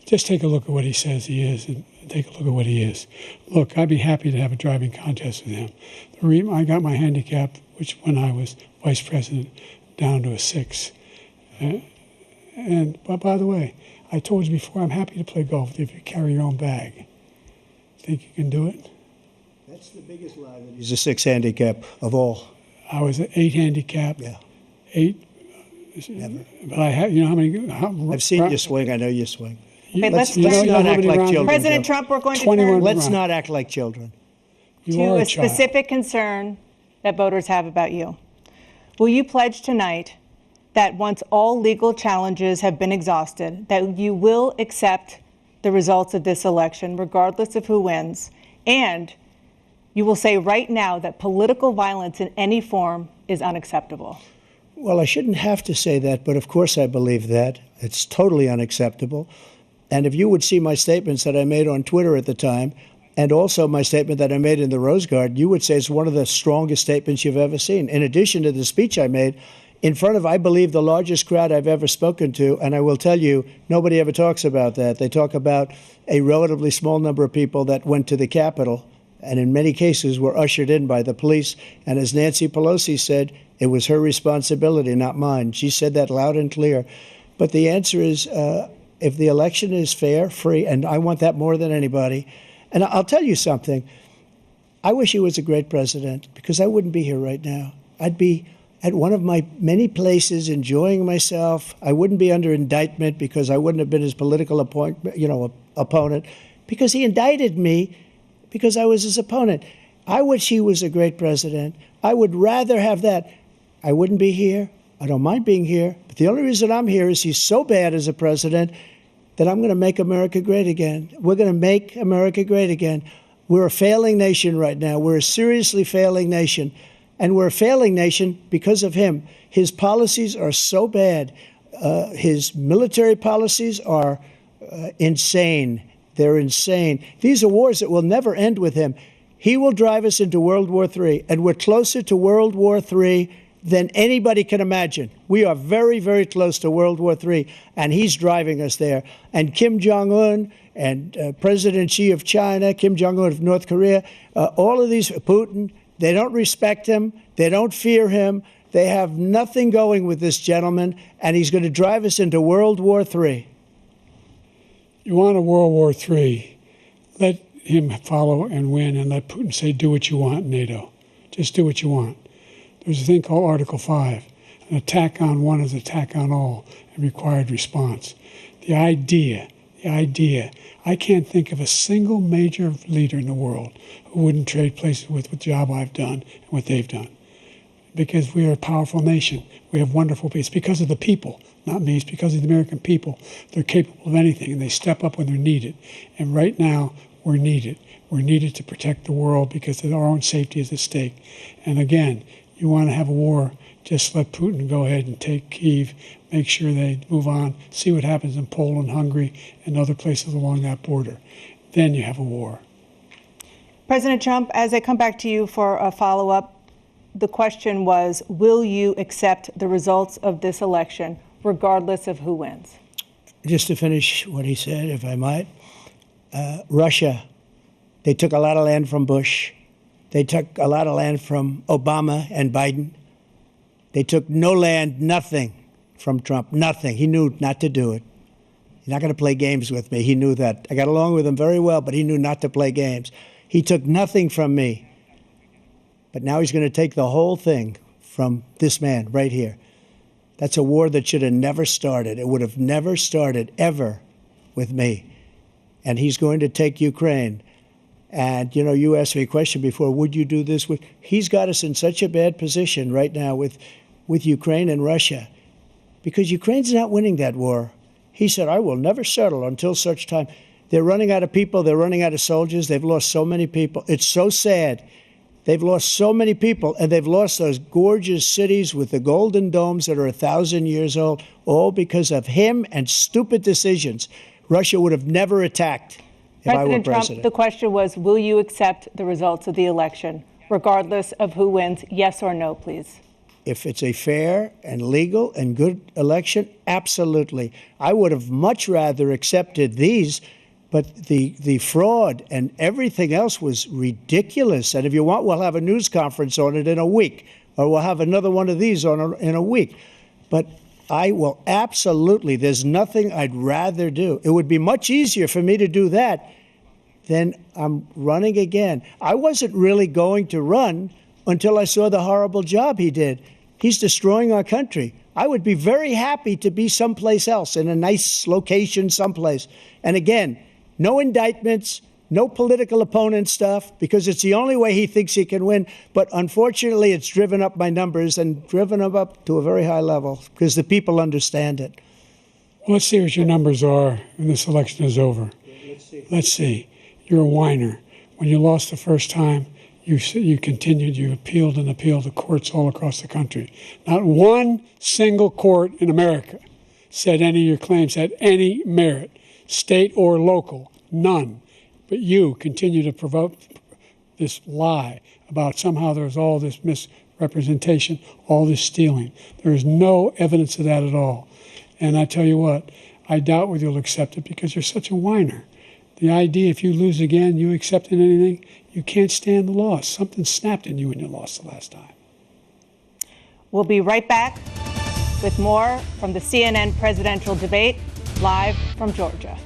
just take a look at what he says he is, and take a look at what he is. Look, I'd be happy to have a driving contest with him. I got my handicap, which when I was vice president, down to a 6. But by the way, I told you before, I'm happy to play golf if you carry your own bag. Think you can do it? That's the biggest lie. That he's a 6 handicap of all. I was an 8 handicap. Yeah. 8. Never. But I have, how many? I've seen you swing. I know you swing. Okay, let's not act like children. President Trump, we're going to turn Let's not act like children. to a specific concern that voters have about you. Will you pledge tonight that once all legal challenges have been exhausted, that you will accept the results of this election, regardless of who wins, and you will say right now that political violence in any form is unacceptable? Well, I shouldn't have to say that, but of course I believe that. It's totally unacceptable. And if you would see my statements that I made on Twitter at the time, And also my statement that I made in the Rose Garden, you would say is one of the strongest statements you've ever seen. In addition to the speech I made in front of, I believe, the largest crowd I've ever spoken to. And I will tell you, nobody ever talks about that. They talk about a relatively small number of people that went to the Capitol and in many cases were ushered in by the police. And as Nancy Pelosi said, it was her responsibility, not mine. She said that loud and clear. But the answer is, if the election is fair, free, and I want that more than anybody. And I'll tell you something. I wish he was a great president, because I wouldn't be here right now. I'd be at one of my many places enjoying myself. I wouldn't be under indictment because I wouldn't have been his political opponent, because he indicted me because I was his opponent. I wish he was a great president. I would rather have that. I wouldn't be here. I don't mind being here. But the only reason I'm here is he's so bad as a president that I'm going to make America great again. We're going to make America great again. We're a failing nation right now. We're a seriously failing nation. And we're a failing nation because of him. His policies are so bad. His military policies are insane. They're insane. These are wars that will never end with him. He will drive us into World War III, and we're closer to World War III than anybody can imagine. We are very, very close to World War III, and he's driving us there. And Kim Jong-un and President Xi of China, Kim Jong-un of North Korea, all of these, Putin, they don't respect him. They don't fear him. They have nothing going with this gentleman, and he's going to drive us into World War III. You want a World War III, let him follow and win, and let Putin say, do what you want, NATO. Just do what you want. There's a thing called Article 5. An attack on one is an attack on all, and required response. The idea, I can't think of a single major leader in the world who wouldn't trade places with the job I've done and what they've done. Because we are a powerful nation. We have wonderful people. It's because of the people, not me. It's because of the American people. They're capable of anything, and they step up when they're needed. And right now, we're needed. We're needed to protect the world because our own safety is at stake. And again, you want to have a war, just let Putin go ahead and take Kyiv, make sure they move on, see what happens in Poland, Hungary, and other places along that border. Then you have a war. President Trump, as I come back to you for a follow-up, the question was, will you accept the results of this election, regardless of who wins? Just to finish what he said, if I might, Russia, they took a lot of land from Bush. They took a lot of land from Obama and Biden. They took no land, nothing from Trump, nothing. He knew not to do it. He's not going to play games with me. He knew that. I got along with him very well, but he knew not to play games. He took nothing from me. But now he's going to take the whole thing from this man right here. That's a war that should have never started. It would have never started ever with me. And he's going to take Ukraine. And, you know, you asked me a question before, would you do this? He's got us in such a bad position right now with Ukraine and Russia, because Ukraine's not winning that war. He said, I will never settle until such time. They're running out of people. They're running out of soldiers. They've lost so many people. It's so sad. They've lost so many people, and they've lost those gorgeous cities with the golden domes that are 1,000 years old, all because of him and stupid decisions. Russia would have never attacked if I were president. President Trump, the question was, will you accept the results of the election, regardless of who wins? Yes or no, please. If it's a fair and legal and good election, absolutely. I would have much rather accepted these, but the fraud and everything else was ridiculous. And if you want, we'll have a news conference on it in a week, or we'll have another one of these in a week. But I will absolutely, there's nothing I'd rather do. It would be much easier for me to do that than I'm running again. I wasn't really going to run until I saw the horrible job he did. He's destroying our country. I would be very happy to be someplace else, in a nice location someplace. And again, no indictments, no political opponent stuff, because it's the only way he thinks he can win. But unfortunately, it's driven up my numbers and driven them up to a very high level because the people understand it. Well, let's see what your numbers are when this election is over. Let's see. You're a whiner. When you lost the first time, you continued, you appealed and appealed to courts all across the country. Not one single court in America said any of your claims had any merit, state or local, none. But you continue to provoke this lie about somehow there's all this misrepresentation, all this stealing. There is no evidence of that at all. And I tell you what, I doubt whether you'll accept it because you're such a whiner. The idea, if you lose again, you accepting anything, you can't stand the loss. Something snapped in you when you lost the last time. We'll be right back with more from the CNN presidential debate, live from Georgia.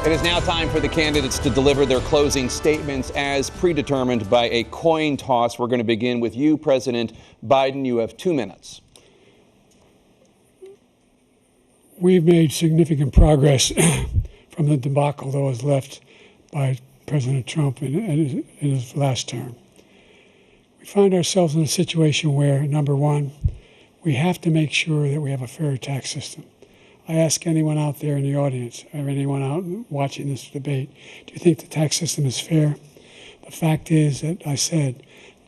It is now time for the candidates to deliver their closing statements as predetermined by a coin toss. We're going to begin with you, President Biden. You have 2 minutes. We've made significant progress from the debacle that was left by President Trump in his last term. We find ourselves in a situation where, number one, we have to make sure that we have a fair tax system. I ask anyone out there in the audience or anyone out watching this debate, do you think the tax system is fair? The fact is that I said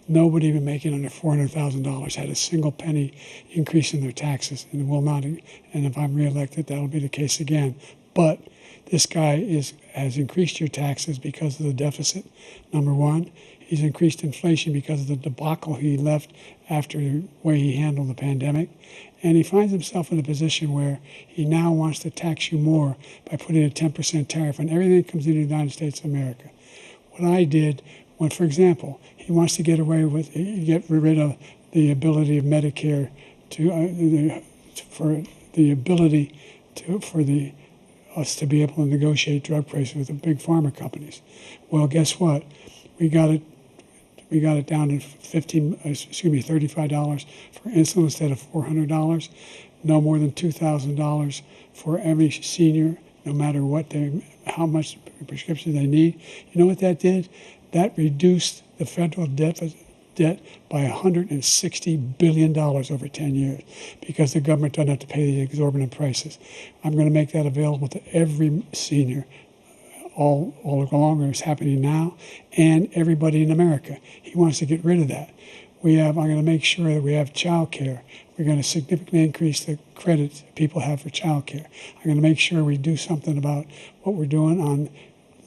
nobody even making under $400,000 had a single penny increase in their taxes and will not. And if I'm reelected, that'll be the case again. But this guy has increased your taxes because of the deficit, number one. He's increased inflation because of the debacle he left after the way he handled the pandemic. And he finds himself in a position where he now wants to tax you more by putting a 10% tariff on everything that comes into the United States of America. What I did, when, for example, he wants to get rid of the ability of Medicare us to be able to negotiate drug prices with the big pharma companies. Well, guess what? We got it down to $35 for insulin instead of $400. No more than $2,000 for every senior, no matter how much prescription they need. You know what that did? That reduced the federal debt by $160 billion over 10 years because the government doesn't have to pay the exorbitant prices. I'm going to make that available to every senior all along. It's happening now, and everybody in America. He wants to get rid of that. I'm going to make sure that we have child care. We're going to significantly increase the credit people have for child care. I'm going to make sure we do something about what we're doing on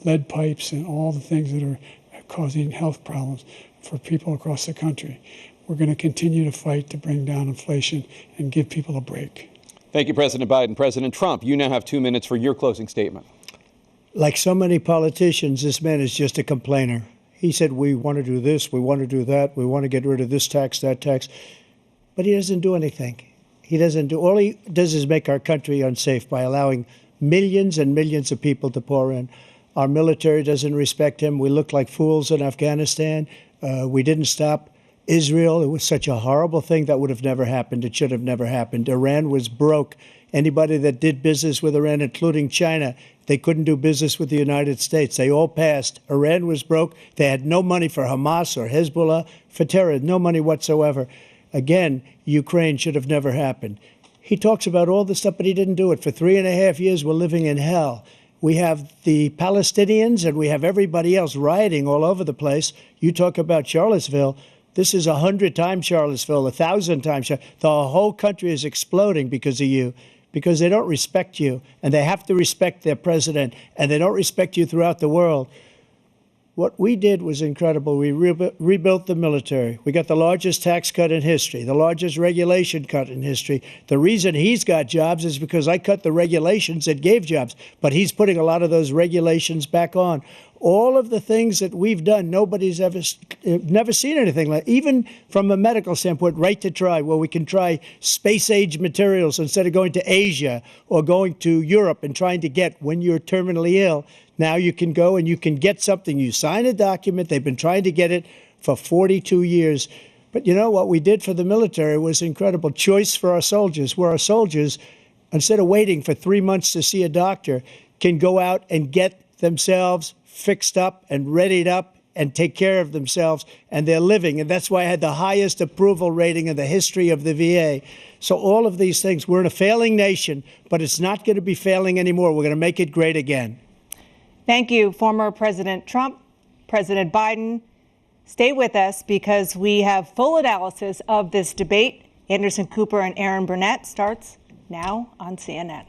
lead pipes and all the things that are causing health problems for people across the country. We're going to continue to fight to bring down inflation and give people a break. Thank you, President Biden. President Trump, you now have 2 minutes for your closing statement. Like so many politicians, this man is just a complainer. He said, we want to do this, we want to do that, we want to get rid of this tax, that tax. But he doesn't do anything. All he does is make our country unsafe by allowing millions and millions of people to pour in. Our military doesn't respect him. We look like fools in Afghanistan. We didn't stop Israel. It was such a horrible thing that would have never happened. It should have never happened. Iran was broke. Anybody that did business with Iran, including China, they couldn't do business with the United States. They all passed. Iran was broke. They had no money for Hamas or Hezbollah, for terror, no money whatsoever. Again, Ukraine should have never happened. He talks about all this stuff, but he didn't do it. For 3.5 years, we're living in hell. We have the Palestinians and we have everybody else rioting all over the place. You talk about Charlottesville. This is 100 times Charlottesville, 1,000 times. The whole country is exploding because of you, because they don't respect you, and they have to respect their president, and they don't respect you throughout the world. What we did was incredible. We rebuilt the military. We got the largest tax cut in history, the largest regulation cut in history. The reason he's got jobs is because I cut the regulations that gave jobs, but he's putting a lot of those regulations back on. All of the things that we've done, nobody's never seen anything like, even from a medical standpoint, right to try, where we can try space-age materials instead of going to Asia or going to Europe and trying to get when you're terminally ill. Now you can go and you can get something. You sign a document. They've been trying to get it for 42 years. But you know what we did for the military was incredible. Choice for our soldiers, where our soldiers, instead of waiting for 3 months to see a doctor, can go out and get themselves fixed up and readied up and take care of themselves, and they're living. And that's why I had the highest approval rating in the history of the VA. So all of these things, we're in a failing nation, but it's not going to be failing anymore. We're going to make it great again. Thank you, former President Trump, President Biden. Stay with us because we have full analysis of this debate. Anderson Cooper and Aaron Burnett starts now on CNN.